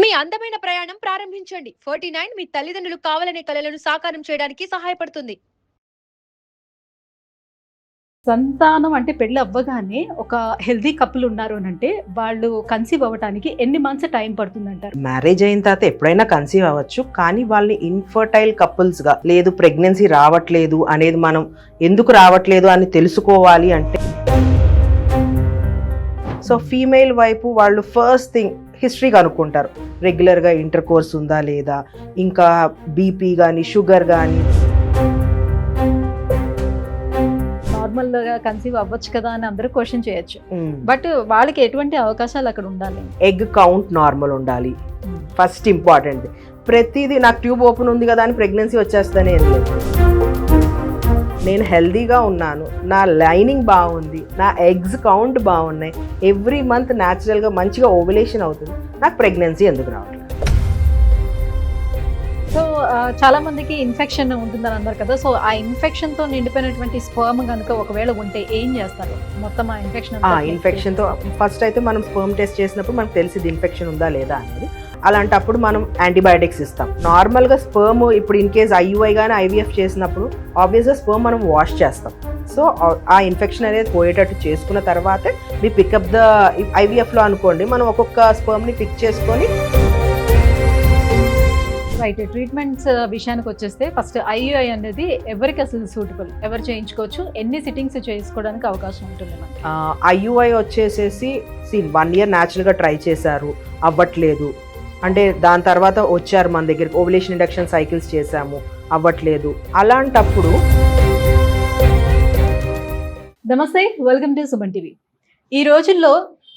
మీ అందమైన ప్రయాణం ప్రారంభించండి. 49 మీ తల్లిదండ్రులు కావాలనే కలలను సాకారం చేయడానికి సహాయపడుతుంది. సంతానం అంటే పెళ్లి అవ్వగానే ఒక హెల్తీ కపుల్ ఉన్నారు అని అంటే వాళ్ళు కన్సీవ్ అవ్వడానికి ఎన్ని మంత్స్ టైం పడుతుందంటారు? మ్యారేజ్ అయిన తర్వాత ఎప్పుడైనా కన్సీవ్ అవ్వచ్చు, కానీ వాళ్ళని ఇన్ఫర్టైల్ కపుల్స్ గా, లేదు ప్రెగ్నెన్సీ రావట్లేదు అనేది మనం ఎందుకు రావట్లేదు అని తెలుసుకోవాలి అంటే, సో ఫీమేల్ వైపు వాళ్ళు ఫస్ట్ థింగ్ హిస్టరీ కనుక్కుంటారు. రెగ్యులర్గా ఇంటర్ కోర్స్ ఉందా లేదా, ఇంకా బీపీ కానీ షుగర్ కానీ. నార్మల్ గా కన్సీవ్ అవ్వచ్చు కదా అని అందరూ క్వశ్చన్ చేయొచ్చు, బట్ వాళ్ళకి ఎటువంటి అవకాశాలు అక్కడ ఉండాలి? ఎగ్ కౌంట్ నార్మల్ ఉండాలి, ఫస్ట్ ఇంపార్టెంట్. ప్రతిదీ నాకు ట్యూబ్ ఓపెన్ ఉంది కదా అని ప్రెగ్నెన్సీ వచ్చేస్తుందని ఏం లేదు. నేను హెల్దీగా ఉన్నాను, నా లైనింగ్ బాగుంది, నా ఎగ్స్ కౌంట్ బాగున్నాయి, ఎవ్రీ మంత్ న్యాచురల్గా మంచిగా ఓవులేషన్ అవుతుంది, నాకు ప్రెగ్నెన్సీ ఎందుకు రావట్లేదు? సో చాలా మందికి ఇన్ఫెక్షన్ ఉంటుందని అన్నారు కదా, సో ఆ ఇన్ఫెక్షన్ తో నిండిపోయినటువంటి స్పర్మ్ కనుక ఒకవేళ ఉంటే ఏం చేస్తారు? మొత్తం ఆ ఇన్ఫెక్షన్తో ఫస్ట్ అయితే మనం స్పర్మ్ టెస్ట్ చేసినప్పుడు మనకు తెలిసింది ఇన్ఫెక్షన్ ఉందా లేదా అనేది. అలాంటప్పుడు మనం యాంటీబయాటిక్స్ ఇస్తాం. నార్మల్గా స్పర్మ్ ఇప్పుడు ఇన్ కేస్ ఐయుఐ కానీ ఐవీఎఫ్ చేసినప్పుడు ఆబ్వియస్గా స్పర్మ్ మనం వాష్ చేస్తాం. సో ఆ ఇన్ఫెక్షన్ అనేది పోయేటట్టు చేసుకున్న తర్వాతే మీ పికప్ ద ఐవీఎఫ్లో అనుకోండి, మనం ఒక్కొక్క స్పర్మ్ని పిక్ చేసుకొని. రైట్, ట్రీట్మెంట్స్ విషయానికి వచ్చేస్తే ఫస్ట్ ఐయుఐ అనేది ఎవరికి అసలు సూటబుల్, ఎవరు చేయించుకోవచ్చు, ఎన్ని సిట్టింగ్స్ చేసుకోవడానికి అవకాశం ఉంటుంది? ఐయుఐ వచ్చేసేసి 1 year న్యాచురల్గా ట్రై చేశారు, అవ్వట్లేదు అంటే దాని తర్వాత వచ్చారు మన దగ్గరికి, ఓవులేషన్ ఇండక్షన్ సైకిల్స్ చేశాము, అవ్వట్లేదు. అలాంటప్పుడు నమస్తే, వెల్కమ్ టు సుమన్ టీవీ. ఈ రోజుల్లో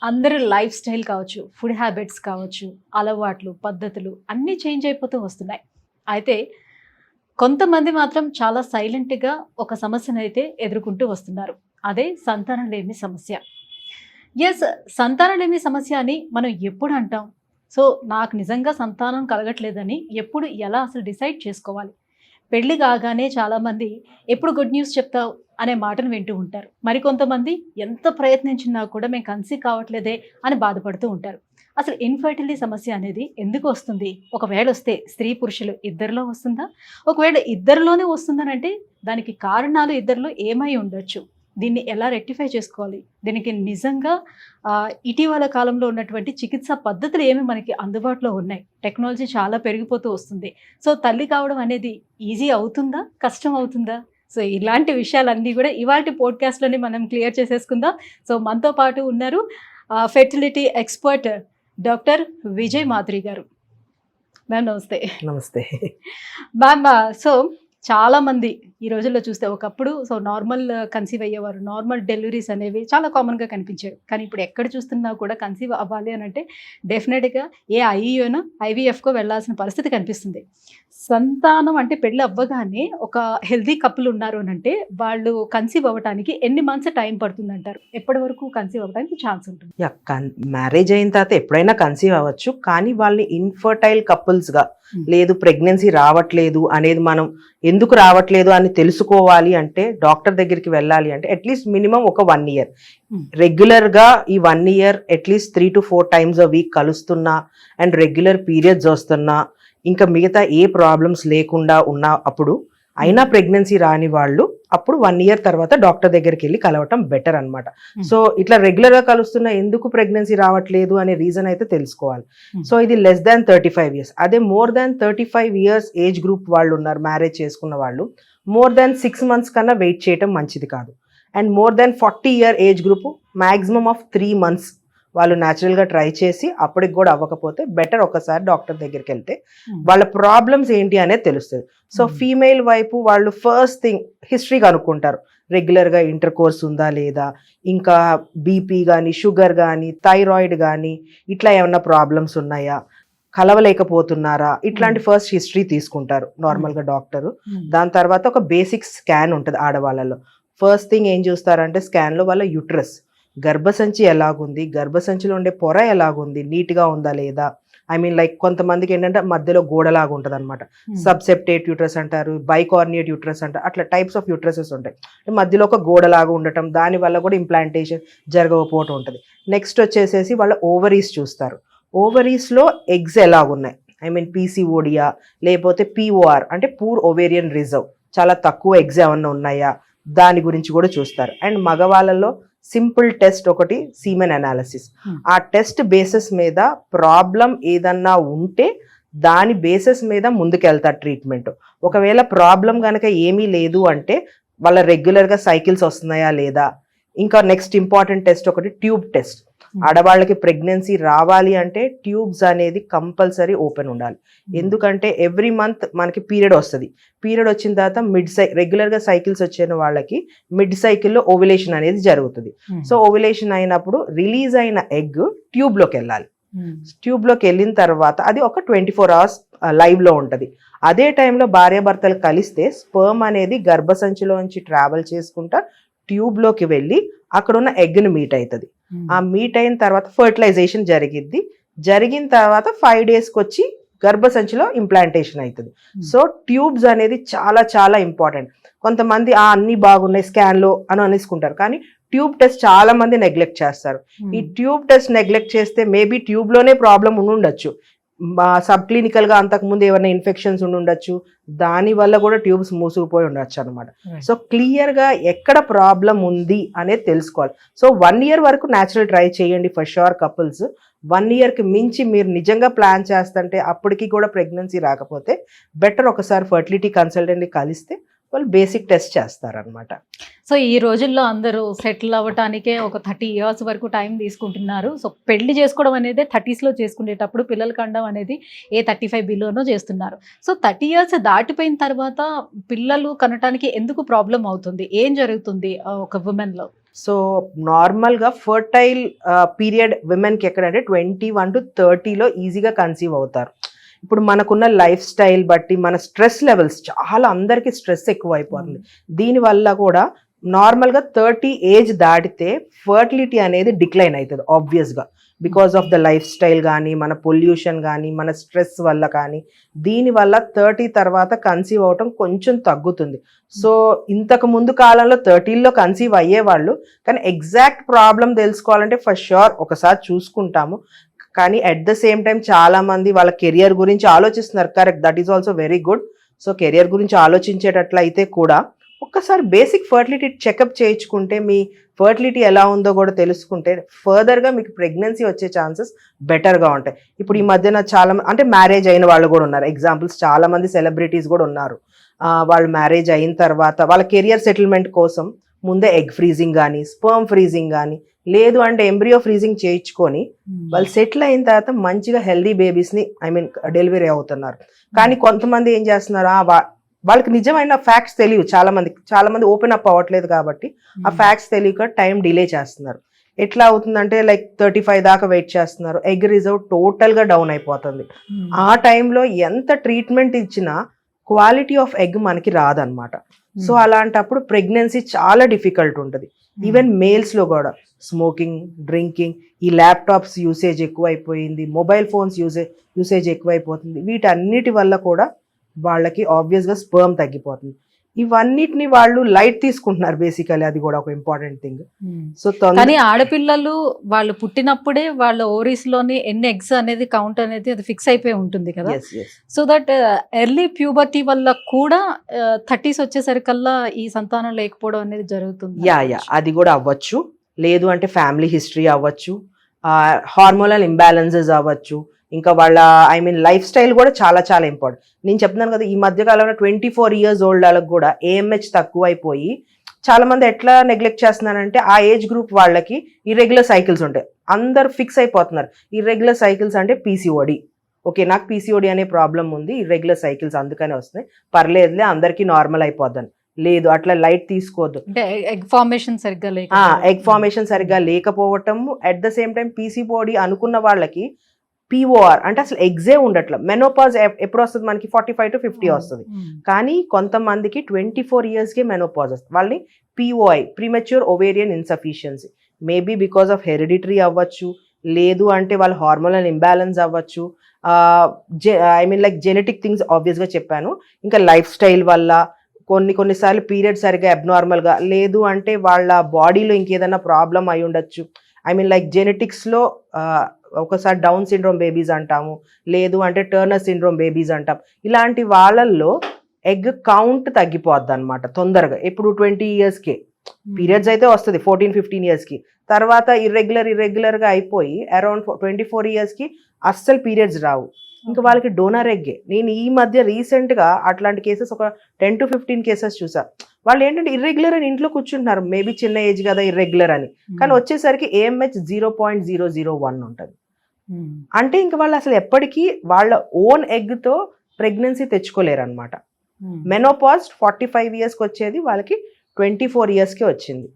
అందరి లైఫ్ స్టైల్ కావచ్చు, ఫుడ్ హ్యాబిట్స్ కావచ్చు, అలవాట్లు, పద్ధతులు అన్నీ చేంజ్ అయిపోతూ వస్తున్నాయి. అయితే కొంతమంది మాత్రం చాలా సైలెంట్గా ఒక సమస్యను అయితే ఎదుర్కొంటూ వస్తున్నారు, అదే సంతానలేమి సమస్య. ఎస్, సంతానలేమి సమస్య అని మనం ఎప్పుడు అంటాం? సో నాకు నిజంగా సంతానం కలగట్లేదని ఎప్పుడు, ఎలా అసలు డిసైడ్ చేసుకోవాలి? పెళ్లి కాగానే చాలామంది ఎప్పుడు గుడ్ న్యూస్ చెప్తావు అనే మాటను వింటూ ఉంటారు. మరికొంతమంది ఎంత ప్రయత్నించినా కూడా మేము కన్సీవ్ కావట్లేదే అని బాధపడుతూ ఉంటారు. అసలు ఇన్ఫర్టిలిటీ సమస్య అనేది ఎందుకు వస్తుంది? ఒకవేళ వస్తే స్త్రీ పురుషులు ఇద్దరిలో వస్తుందా? ఒకవేళ ఇద్దరిలోనే వస్తుందనంటే దానికి కారణాలు ఇద్దరిలో ఏమై ఉండొచ్చు? దీన్ని ఎలా రెక్టిఫై చేసుకోవాలి? దీనికి నిజంగా ఇటీవల కాలంలో ఉన్నటువంటి చికిత్సా పద్ధతులు ఏమి మనకి అందుబాటులో ఉన్నాయి? టెక్నాలజీ చాలా పెరిగిపోతూ వస్తుంది. సో తల్లి కావడం అనేది ఈజీ అవుతుందా, కష్టం అవుతుందా? సో ఇలాంటి విషయాలన్నీ కూడా ఇవాళ పోడ్కాస్ట్లోనే మనం క్లియర్ చేసేసుకుందాం. సో మనతో పాటు ఉన్నారు fertility expert doctor Vijay Madhuri గారు. మ్యామ్ నమస్తే. నమస్తే మ్యామ్. సో చాలామంది ఈ రోజుల్లో చూస్తే ఒకప్పుడు సో నార్మల్ కన్సీవ్ అయ్యేవారు, నార్మల్ డెలివరీస్ అనేవి చాలా కామన్గా కనిపించారు. కానీ ఇప్పుడు ఎక్కడ చూస్తున్నా కూడా కన్సీవ్ అవ్వాలి అని అంటే డెఫినెట్గా ఏ ఐయుఐనో ఐవీఎఫ్కో వెళ్ళాల్సిన పరిస్థితి కనిపిస్తుంది. సంతానం అంటే పెళ్ళి అవ్వగానే ఒక హెల్తీ కపుల్ ఉన్నారు అని అంటే వాళ్ళు కన్సీవ్ అవ్వడానికి ఎన్ని మంత్స్ టైం పడుతుంది అంటారు? ఎప్పటి వరకు కన్సీవ్ అవ్వడానికి ఛాన్స్ ఉంటుంది? మ్యారేజ్ అయిన తర్వాత ఎప్పుడైనా కన్సీవ్ అవ్వచ్చు, కానీ వాళ్ళని ఇన్ఫర్టైల్ కపుల్స్ గా, లేదు ప్రెగ్నెన్సీ రావట్లేదు అనేది మనం ఎందుకు రావట్లేదు అని తెలుసుకోవాలి అంటే డాక్టర్ దగ్గరికి వెళ్ళాలి అంటే అట్లీస్ట్ మినిమం ఒక 1 year రెగ్యులర్ గా ఈ 1 year at least 3 to 4 times a week కలుస్తున్నా అండ్ రెగ్యులర్ పీరియడ్స్ వస్తున్నా, ఇంకా మిగతా ఏ ప్రాబ్లమ్స్ లేకుండా ఉన్న అప్పుడు అయినా ప్రెగ్నెన్సీ రాని వాళ్ళు అప్పుడు 1 year తర్వాత డాక్టర్ దగ్గరికి వెళ్ళి కలవటం బెటర్ అనమాట. సో ఇట్లా రెగ్యులర్ గా కలుస్తున్నా ఎందుకు ప్రెగ్నెన్సీ రావట్లేదు అనే రీజన్ అయితే తెలుసుకోవాలి. సో ఇది less than 35 years, అదే more than 35 years age group వాళ్ళు ఉన్నారు, మ్యారేజ్ చేసుకున్న వాళ్ళు more than 6 months కన్నా వెయిట్ చేయటం మంచిది కాదు. And more than 40 year age group maximum of 3 months వాళ్ళు న్యాచురల్గా ట్రై చేసి అప్పటికి కూడా అవ్వకపోతే బెటర్ ఒకసారి డాక్టర్ దగ్గరికి వెళ్తే వాళ్ళ ప్రాబ్లమ్స్ ఏంటి అనేది తెలుస్తుంది. సో ఫీమేల్ వైపు వాళ్ళు ఫస్ట్ థింగ్ హిస్టరీ కనుక్కుంటారు. రెగ్యులర్గా ఇంటర్ కోర్స్ ఉందా లేదా, ఇంకా బీపీ కానీ షుగర్ కానీ థైరాయిడ్ కానీ ఇట్లా ఏమన్నా ప్రాబ్లమ్స్ ఉన్నాయా, కలవలేకపోతున్నారా, ఇట్లాంటి ఫస్ట్ హిస్టరీ తీసుకుంటారు నార్మల్గా డాక్టరు. దాని తర్వాత ఒక బేసిక్ స్కాన్ ఉంటుంది ఆడవాళ్ళలో. ఫస్ట్ థింగ్ ఏం చూస్తారంటే స్కాన్లో వాళ్ళ యూట్రస్, గర్భసంచి ఎలాగుంది, గర్భసంచిలో ఉండే పొర ఎలాగుంది, నీట్గా ఉందా లేదా. ఐ మీన్ లైక్ కొంతమందికి ఏంటంటే మధ్యలో గోడలాగా ఉంటుంది అనమాట, సబ్సెప్టేట్ యూట్రస్ అంటారు, బైకార్నియేట్ యూట్రస్ అంటారు, అట్లా టైప్స్ ఆఫ్ యూట్రసెస్ ఉంటాయి. మధ్యలో ఒక గోడలాగా ఉండటం, దానివల్ల కూడా ఇంప్లాంటేషన్ జరగకపోవటం ఉంటుంది. నెక్స్ట్ వచ్చేసేసి వాళ్ళ ఓవరీస్ చూస్తారు. ఓవరీస్ లో ఎగ్స్ ఎలా ఉన్నాయి, ఐ మీన్ పీసీఓడియా లేకపోతే పిఓఆర్ అంటే పూర్ ఓవేరియన్ రిజర్వ్, చాలా తక్కువ ఎగ్స్ ఏమన్నా ఉన్నాయా, దాని గురించి కూడా చూస్తారు. అండ్ మగవాళ్ళలో సింపుల్ టెస్ట్ ఒకటి సీమెన్ అనాలిసిస్. ఆ టెస్ట్ బేసిస్ మీద ప్రాబ్లం ఏదన్నా ఉంటే దాని బేసిస్ మీద ముందుకెళ్తారు ట్రీట్మెంట్. ఒకవేళ ప్రాబ్లం కనుక ఏమీ లేదు అంటే వాళ్ళ రెగ్యులర్గా సైకిల్స్ వస్తున్నాయా లేదా. ఇంకా నెక్స్ట్ ఇంపార్టెంట్ టెస్ట్ ఒకటి ట్యూబ్ టెస్ట్. ఆడవాళ్ళకి ప్రెగ్నెన్సీ రావాలి అంటే ట్యూబ్స్ అనేది కంపల్సరీ ఓపెన్ ఉండాలి. ఎందుకంటే ఎవ్రీ మంత్ మనకి పీరియడ్ వస్తుంది. పీరియడ్ వచ్చిన తర్వాత రెగ్యులర్గా సైకిల్స్ వచ్చిన వాళ్ళకి మిడ్ సైకిల్లో ఓవ్యులేషన్ అనేది జరుగుతుంది. సో ఓవ్యులేషన్ అయినప్పుడు రిలీజ్ అయిన ఎగ్ ట్యూబ్లోకి వెళ్ళాలి. ట్యూబ్లోకి వెళ్ళిన తర్వాత అది ఒక 24 hours లైవ్లో ఉంటుంది. అదే టైంలో భార్యాభర్తలు కలిస్తే స్పర్మ్ అనేది గర్భసంచిలోంచి ట్రావెల్ చేసుకుంటా ట్యూబ్లోకి వెళ్ళి అక్కడ ఉన్న ఎగ్ని మీట్ అవుతుంది. ఆ మీట్ అయిన తర్వాత ఫర్టిలైజేషన్ జరిగిన తర్వాత 5 daysకి వచ్చి గర్భసంచిలో ఇంప్లాంటేషన్ అవుతుంది. సో ట్యూబ్స్ అనేది చాలా చాలా ఇంపార్టెంట్. కొంతమంది అన్ని బాగున్నాయి స్కాన్లో అని అనేసుకుంటారు, కానీ ట్యూబ్ టెస్ట్ చాలా మంది నెగ్లెక్ట్ చేస్తారు. ఈ ట్యూబ్ టెస్ట్ నెగ్లెక్ట్ చేస్తే మేబీ ట్యూబ్లోనే ప్రాబ్లం ఉండొచ్చు, సబ్ క్లినికల్ గా అంతకుముందు ఏమైనా ఇన్ఫెక్షన్స్ ఉండొచ్చు, దాని వల్ల కూడా ట్యూబ్స్ మూసుకుపోయి ఉండొచ్చు అనమాట. సో క్లియర్ గా ఎక్కడ ప్రాబ్లం ఉంది అనేది తెలుసుకోవాలి. సో 1 year వరకు న్యాచురల్ ట్రై చేయండి ఫర్ షూర్ కపుల్స్. 1 yearకి మించి మీరు నిజంగా ప్లాన్ చేస్తుంటే అప్పటికి కూడా ప్రెగ్నెన్సీ రాకపోతే బెటర్ ఒకసారి ఫర్టిలిటీ కన్సల్టెంట్ని కలిస్తే వాళ్ళు బేసిక్ టెస్ట్ చేస్తారనమాట. సో ఈ రోజుల్లో అందరూ సెటిల్ అవ్వటానికే ఒక 30 years వరకు టైం తీసుకుంటున్నారు. సో పెళ్లి చేసుకోవడం అనేది 30sలో చేసుకునేటప్పుడు పిల్లలు కండం అనేది 35 బిలోనో చేస్తున్నారు. సో 30 years దాటిపోయిన తర్వాత పిల్లలు కనటానికి ఎందుకు ప్రాబ్లం అవుతుంది, ఏం జరుగుతుంది ఒక ఉమెన్లో? సో నార్మల్గా ఫర్టైల్ పీరియడ్ విమెన్కి ఎక్కడంటే 21 to 30లో ఈజీగా కన్సీవ్ అవుతారు. ఇప్పుడు మనకున్న లైఫ్ స్టైల్ బట్టి మన స్ట్రెస్ లెవెల్స్ చాలా అందరికీ స్ట్రెస్ ఎక్కువ అయిపోతుంది. దీనివల్ల కూడా నార్మల్గా 30 ఏజ్ దాటితే ఫర్టిలిటీ అనేది డిక్లైన్ అవుతుంది ఆబ్వియస్గా, because of the life style కానీ మన పొల్యూషన్ కానీ మన స్ట్రెస్ వల్ల కానీ. దీనివల్ల 30 తర్వాత కన్సీవ్ అవటం కొంచెం తగ్గుతుంది. సో ఇంతకు ముందు కాలంలో 30లో కన్సీవ్ అయ్యేవాళ్ళు, కానీ ఎగ్జాక్ట్ ప్రాబ్లం తెలుసుకోవాలంటే ఫర్ షూర్ ఒకసారి చూసుకుంటాము. కానీ అట్ ద సేమ్ టైం చాలా మంది వాళ్ళ కెరియర్ గురించి ఆలోచిస్తున్నారు. Correct, that is also very good. So career గురించి ఆలోచించేటట్లయితే కూడా ఒక్కసారి బేసిక్ ఫర్టిలిటీ చెకప్ చేయించుకుంటే మీ ఫర్టిలిటీ ఎలా ఉందో కూడా తెలుసుకుంటే ఫర్దర్గా మీకు ప్రెగ్నెన్సీ వచ్చే ఛాన్సెస్ బెటర్గా ఉంటాయి. ఇప్పుడు ఈ మధ్యన చాలా అంటే మ్యారేజ్ అయిన వాళ్ళు కూడా ఉన్నారు. ఎగ్జాంపుల్స్ చాలా మంది సెలబ్రిటీస్ కూడా ఉన్నారు. వాళ్ళు మ్యారేజ్ అయిన తర్వాత వాళ్ళ కెరియర్ సెటిల్మెంట్ కోసం ముందే ఎగ్ ఫ్రీజింగ్ కానీ స్పర్మ్ ఫ్రీజింగ్ కానీ లేదు అంటే ఎంబ్రియో ఫ్రీజింగ్ చేయించుకొని వాళ్ళు సెటిల్ అయిన తర్వాత మంచిగా హెల్దీ బేబీస్ని డెలివరీ అవుతున్నారు. కానీ కొంతమంది ఏం చేస్తున్నారు, వాళ్ళకి నిజమైన ఫ్యాక్ట్స్ తెలియవు. చాలా మంది ఓపెన్ అప్ అవ్వట్లేదు కాబట్టి ఆ ఫ్యాక్ట్స్ తెలియక టైం డిలే చేస్తున్నారు. ఎట్లా అవుతుందంటే లైక్ 35 దాకా వెయిట్ చేస్తున్నారు, ఎగ్ రిజర్వ్ టోటల్గా డౌన్ అయిపోతుంది. ఆ టైంలో ఎంత ట్రీట్మెంట్ ఇచ్చినా క్వాలిటీ ఆఫ్ ఎగ్ మనకి రాదనమాట. సో అలాంటప్పుడు ప్రెగ్నెన్సీ చాలా డిఫికల్ట్ ఉంటుంది. ఈవెన్ మేల్స్లో కూడా స్మోకింగ్, డ్రింకింగ్, ఈ ల్యాప్టాప్స్ యూసేజ్ ఎక్కువైపోయింది, మొబైల్ ఫోన్స్ యూసేజ్ ఎక్కువైపోతుంది. వీటన్నిటి వల్ల కూడా వాళ్ళకి ఆబ్వియస్గా స్పర్మ్ తగ్గిపోతుంది. ఇవన్నిటిని వాళ్ళు లైట్ తీసుకుంటున్నారు బేసికలీ, అది కూడా ఒక ఇంపార్టెంట్ థింగ్. సో కానీ ఆడపిల్లలు వాళ్ళు పుట్టినప్పుడే వాళ్ళ ఓవరీస్ లోని ఎన్ని ఎగ్స్ అనేది కౌంట్ అనేది అది ఫిక్స్ అయిపోయి ఉంటుంది కదా. సో దట్ ఎర్లీ ప్యూబర్టీ వల్ల కూడా 30s వచ్చేసరికల్లా ఈ సంతానం లేకపోవడం అనేది జరుగుతుంది. యా అది కూడా అవ్వచ్చు. లేదు అంటే ఫ్యామిలీ హిస్టరీ అవ్వచ్చు, హార్మోనల్ ఇంబ్యాలెన్సెస్ అవ్వచ్చు, ఇంకా వాళ్ళ లైఫ్ స్టైల్ కూడా చాలా చాలా ఇంపార్టెంట్. నేను చెప్తున్నాను కదా, ఈ మధ్య కాలంలో 24 years old వాళ్ళకి కూడా AMH తక్కువ అయిపోయి చాలా మంది ఎట్లా నెగ్లెక్ట్ చేస్తున్నారంటే ఆ ఏజ్ గ్రూప్ వాళ్ళకి ఇర్రెగ్యులర్ సైకిల్స్ ఉంటాయి. అందరు ఫిక్స్ అయిపోతున్నారు ఇర్రెగ్యులర్ సైకిల్స్ అంటే PCOD. ఓకే, నాకు PCOD అనే ప్రాబ్లం ఉంది, ఇర్రెగ్యులర్ సైకిల్స్ అందుకనే వస్తున్నాయి, పర్లేదులే అందరికీ నార్మల్ అయిపోద్దని. లేదు, అట్లా లైట్ తీసుకోవద్దు. ఎగ్ ఫార్మేషన్ సరిగ్గా లేకపోవటం, at the same time PCOD అనుకున్న వాళ్ళకి POR అంటే అసలు ఎగ్జే ఉండట్ల. మెనోపాజ్ ఎప్పుడు వస్తుంది మనకి 45 to 50 వస్తుంది. కానీ కొంతమందికి 24 yearsకే మెనోపాజ్ వస్తుంది. వాళ్ళని POI premature ovarian insufficiency, maybe because of hereditary అవ్వచ్చు, లేదు అంటే వాళ్ళ హార్మోనల్ ఇంబ్యాలెన్స్ అవ్వచ్చు, లైక్ జెనెటిక్ థింగ్స్ ఆబ్వియస్గా చెప్పాను. ఇంకా లైఫ్ స్టైల్ వల్ల కొన్నిసార్లు పీరియడ్ సరిగా అబ్నార్మల్గా, లేదు అంటే వాళ్ళ బాడీలో ఇంకేదైనా ప్రాబ్లం అయి ఉండొచ్చు. లైక్ జెనెటిక్స్లో ఒకసారి డౌన్ సిండ్రోమ్ బేబీస్ అంటాము, లేదు అంటే టర్నర్ సిండ్రోమ్ బేబీస్ అంటాం. ఇలాంటి వాళ్ళల్లో ఎగ్ కౌంట్ తగ్గిపోద్ది అనమాట తొందరగా. ఇప్పుడు 20 yearsకే పీరియడ్స్ అయితే వస్తుంది 14-15 yearsకి, తర్వాత ఇర్రెగ్యులర్గా అయిపోయి అరౌండ్ 24 yearsకి అస్సలు పీరియడ్స్ రావు. ఇంకా వాళ్ళకి డోనర్ ఎగ్గే. నేను ఈ మధ్య రీసెంట్గా అట్లాంటి కేసెస్ ఒక 10-15 కేసెస్ చూసా. వాళ్ళు ఏంటంటే ఇర్రెగ్యులర్ అని ఇంట్లో కూర్చుంటున్నారు, మేబీ చిన్న ఏజ్ కదా ఇర్రెగ్యులర్ అని, కానీ వచ్చేసరికి AMH 0.001 ఉంటుంది. అంటే ఇంకా వాళ్ళు అసలు ఎప్పటికీ వాళ్ళ ఓన్ ఎగ్తో ప్రెగ్నెన్సీ తెచ్చుకోలేరు అనమాట. మెనోపాజ్ 45 yearsకి వచ్చేది, వాళ్ళకి 24 yearsకి వచ్చింది.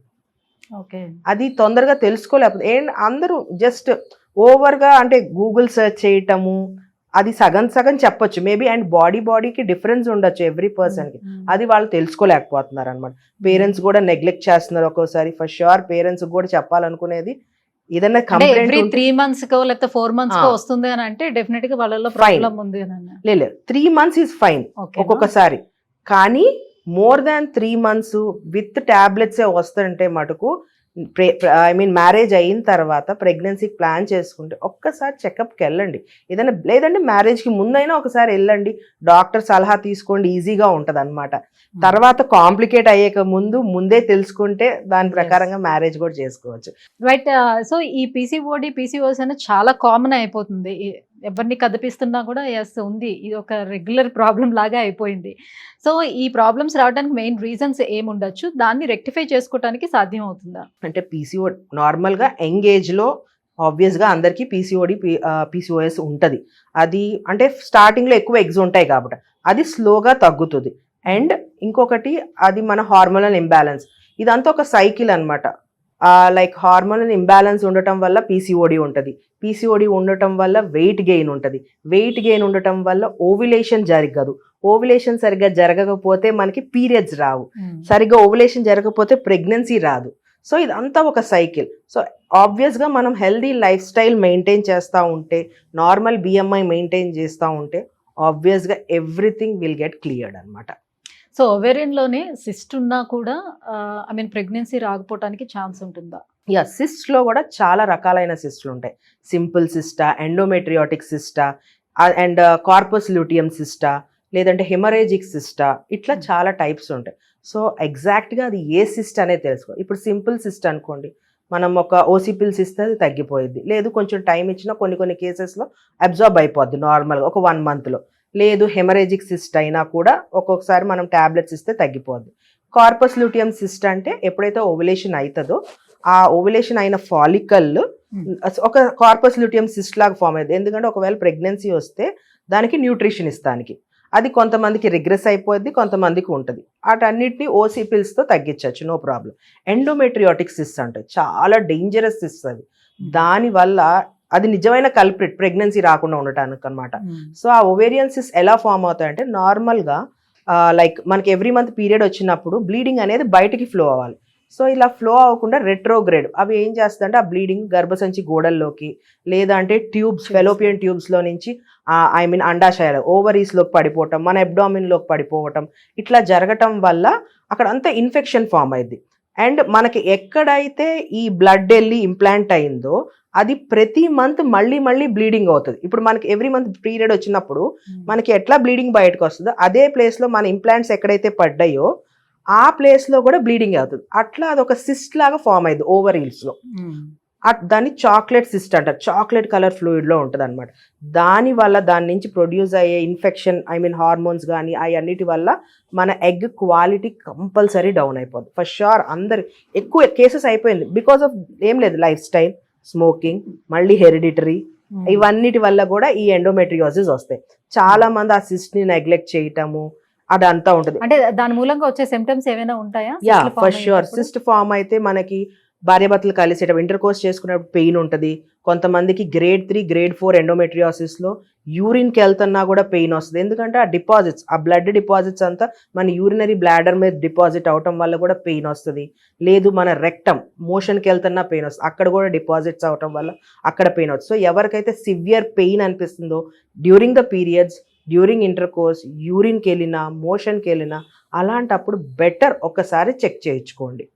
అది తొందరగా తెలుసుకోలేకపోతే అందరూ జస్ట్ ఓవర్గా అంటే గూగుల్ సెర్చ్ చేయటము, అది సగం చెప్పొచ్చు మేబీ, అండ్ బాడీకి డిఫరెన్స్ ఉండొచ్చు ఎవ్రీ పర్సన్కి, అది వాళ్ళు తెలుసుకోలేకపోతున్నారు అనమాట. పేరెంట్స్ కూడా నెగ్లెక్ట్ చేస్తున్నారు ఒక్కోసారి. ఫర్ ష్యూర్ పేరెంట్స్ కూడా చెప్పాలనుకునేది, ఏదైనా కంప్లైంట్ 3 months లేకపోతే 4 months వస్తుంది అని అంటే డెఫినెట్ గా వాళ్ళలో ప్రాబ్లం ఉంది అని. లేదు 3 months ఈజ్ ఫైన్ ఒక్కొక్కసారి, కానీ more than 3 months with tablets వస్తుంటే మటుకు మ్యారేజ్ అయిన తర్వాత ప్రెగ్నెన్సీకి ప్లాన్ చేసుకుంటే ఒక్కసారి చెకప్కి వెళ్ళండి. ఏదైనా లేదంటే మ్యారేజ్కి ముందైనా ఒకసారి వెళ్ళండి, డాక్టర్ సలహా తీసుకోండి, ఈజీగా ఉంటుంది అనమాట. తర్వాత కాంప్లికేట్ అయ్యేక ముందే తెలుసుకుంటే దాని ప్రకారంగా మ్యారేజ్ కూడా చేసుకోవచ్చు. రైట్. సో ఈ PCOS అనేది చాలా కామన్ అయిపోతుంది. ఎవరిని కదిపిస్తున్నా కూడా ఎస్ ఉంది, ఇది ఒక రెగ్యులర్ ప్రాబ్లం లాగా అయిపోయింది. సో ఈ ప్రాబ్లమ్స్ రావడానికి మెయిన్ రీజన్స్ ఏముండొచ్చు, దాన్ని రెక్టిఫై చేసుకోవడానికి సాధ్యం అవుతుందా? అంటే PCOD నార్మల్గా యంగ్ ఏజ్లో ఆబ్వియస్గా అందరికీ PCOS ఉంటుంది. అది అంటే స్టార్టింగ్లో ఎక్కువ ఎగ్స్ ఉంటాయి కాబట్టి అది స్లోగా తగ్గుతుంది. అండ్ ఇంకొకటి అది మన హార్మోనల్ ఇంబ్యాలెన్స్, ఇదంతా ఒక సైకిల్ అనమాట. లైక్ హార్మోనల్ ఇంబ్యాలెన్స్ ఉండటం వల్ల PCOD ఉంటుంది, PCOD ఉండటం వల్ల వెయిట్ గెయిన్ ఉంటుంది, వెయిట్ గెయిన్ ఉండటం వల్ల ఓవ్యులేషన్ జరగదు, ఓవ్యులేషన్ సరిగ్గా జరగకపోతే మనకి పీరియడ్స్ రావు, సరిగ్గా ఓవ్యులేషన్ జరగకపోతే ప్రెగ్నెన్సీ రాదు. సో ఇదంతా ఒక సైకిల్. సో ఆబ్వియస్గా మనం హెల్దీ లైఫ్ స్టైల్ మెయింటైన్ చేస్తూ ఉంటే, నార్మల్ BMI మెయింటైన్ చేస్తూ ఉంటే ఆబ్వియస్గా ఎవ్రీథింగ్ విల్ గెట్ క్లియర్డ్ అనమాట. సో ఓవేరియన్ లోనే సిస్ట్ ఉన్నా కూడా ప్రెగ్నెన్సీ రాకపోవడానికి ఛాన్స్ ఉంటుందా? సిస్ట్ లో కూడా చాలా రకాలైన సిస్ట్లు ఉంటాయి. సింపుల్ సిస్టా, ఎండోమెట్రియాటిక్ సిస్టా, అండ్ కార్పస్ లూటియం సిస్టా, లేదంటే హెమరేజిక్ సిస్టా, ఇట్లా చాలా టైప్స్ ఉంటాయి. సో ఎగ్జాక్ట్గా అది ఏ సిస్ట్ అనేది తెలుసుకో. ఇప్పుడు సింపుల్ సిస్ట్ అనుకోండి, మనం ఒక ఓసీ పిల్స్ ఇస్తే అది తగ్గిపోయింది, లేదు కొంచెం టైం ఇచ్చినా కొన్ని కేసెస్లో అబ్జార్బ్ అయిపోద్ది నార్మల్గా ఒక 1 monthలో. లేదు హెమరేజిక్ సిస్ట్ అయినా కూడా ఒక్కొక్కసారి మనం ట్యాబ్లెట్స్ ఇస్తే తగ్గిపోద్ది. కార్పస్ లూటియం సిస్ట్ అంటే ఎప్పుడైతే ఓవ్యులేషన్ అవుతుందో ఆ ఓవ్యులేషన్ అయిన ఫాలికల్ ఒక కార్పస్ లూటియం సిస్ట్ లాగా ఫామ్ అయ్యింది. ఎందుకంటే ఒకవేళ ప్రెగ్నెన్సీ వస్తే దానికి న్యూట్రిషన్ ఇస్తానికి, అది కొంతమందికి రిగ్రెస్ అయిపోద్ది, కొంతమందికి ఉంటుంది. వాటన్నిటిని ఓసీ పిల్స్తో తగ్గించవచ్చు, నో ప్రాబ్లం. ఎండోమెట్రియాటిక్ సిస్ట్ అంటే చాలా డేంజరస్ సిస్ట్ అది, దానివల్ల అది నిజమైన కల్ప్రిట్ ప్రెగ్నెన్సీ రాకుండా ఉండటానికి అనమాట. సో ఆ ఓవేరియన్ సిస్ట్ ఎలా ఫామ్ అవుతాయంటే నార్మల్గా లైక్ మనకి ఎవ్రీ మంత్ పీరియడ్ వచ్చినప్పుడు బ్లీడింగ్ అనేది బయటికి ఫ్లో అవ్వాలి. సో ఇలా ఫ్లో అవ్వకుండా రెట్రోగ్రేడ్ అవి ఏం చేస్తుందంటే ఆ బ్లీడింగ్ గర్భసంచి గోడల్లోకి, లేదంటే ట్యూబ్స్ ఫెలోపియన్ ట్యూబ్స్లో నుంచి అండాశయాలు ఓవరీస్లోకి పడిపోవటం, మన అబ్డామిన్లోకి పడిపోవటం, ఇట్లా జరగటం వల్ల అక్కడ అంతా ఇన్ఫెక్షన్ ఫామ్ అయింది. అండ్ మనకి ఎక్కడైతే ఈ బ్లడ్ వెళ్ళి ఇంప్లాంట్ అయిందో అది ప్రతి మంత్ మళ్ళీ బ్లీడింగ్ అవుతుంది. ఇప్పుడు మనకి ఎవ్రీ మంత్ పీరియడ్ వచ్చినప్పుడు మనకి ఎట్లా బ్లీడింగ్ బయటకు వస్తుందో అదే ప్లేస్లో మన ఇంప్లాంట్స్ ఎక్కడైతే పడ్డాయో ఆ ప్లేస్లో కూడా బ్లీడింగ్ అవుతుంది. అట్లా అదొక సిస్ట్ లాగా ఫామ్ అయింది ఓవరీల్స్లో. దాన్ని చాక్లెట్ సిస్ట్ అంటారు, చాక్లెట్ కలర్ ఫ్లూయిడ్లో ఉంటుంది అనమాట. దానివల్ల దాని నుంచి ప్రొడ్యూస్ అయ్యే ఇన్ఫెక్షన్ హార్మోన్స్ కానీ అవన్నిటి వల్ల మన ఎగ్ క్వాలిటీ కంపల్సరీ డౌన్ అయిపోద్ది. ఫర్ ష్యూర్ అందరు ఎక్కువ కేసెస్ అయిపోయింది బికాస్ ఆఫ్ ఏం లేదు లైఫ్ స్టైల్, స్మోకింగ్, మళ్ళీ హెరిడిటరీ, ఇవన్నిటి వల్ల కూడా ఈ ఎండోమెట్రియోసిస్ వస్తాయి. చాలా మంది ఆ సిస్ట్ ని నెగ్లెక్ట్ చేయటము అదంతా ఉంటుంది. అంటే దాని మూలంగా వచ్చే సిమ్టమ్స్ ఏమైనా ఉంటాయా? Yeah for sure. Cyst form అయితే మనకి భార్యాభర్తలు కలిసేటప్పుడు ఇంటర్ కోర్స్ చేసుకునేటప్పుడు పెయిన్ ఉంటుంది. కొంతమందికి grade 3, grade 4 ఎండోమెట్రియోసిస్లో యూరిన్కి వెళ్తున్నా కూడా పెయిన్ వస్తుంది. ఎందుకంటే ఆ డిపాజిట్స్, ఆ బ్లడ్ డిపాజిట్స్ అంతా మన యూరినరీ బ్లాడర్ మీద డిపాజిట్ అవటం వల్ల కూడా పెయిన్ వస్తుంది. లేదు మన రెక్టమ్ మోషన్కి వెళ్తున్నా పెయిన్ వస్తుంది, అక్కడ కూడా డిపాజిట్స్ అవటం వల్ల అక్కడ పెయిన్ వస్తుంది. సో ఎవరికైతే సివియర్ పెయిన్ అనిపిస్తుందో during the periods, during intercourse, యూరిన్కి వెళ్ళినా మోషన్కి వెళ్ళినా అలాంటప్పుడు బెటర్ ఒక్కసారి చెక్ చేయించుకోండి.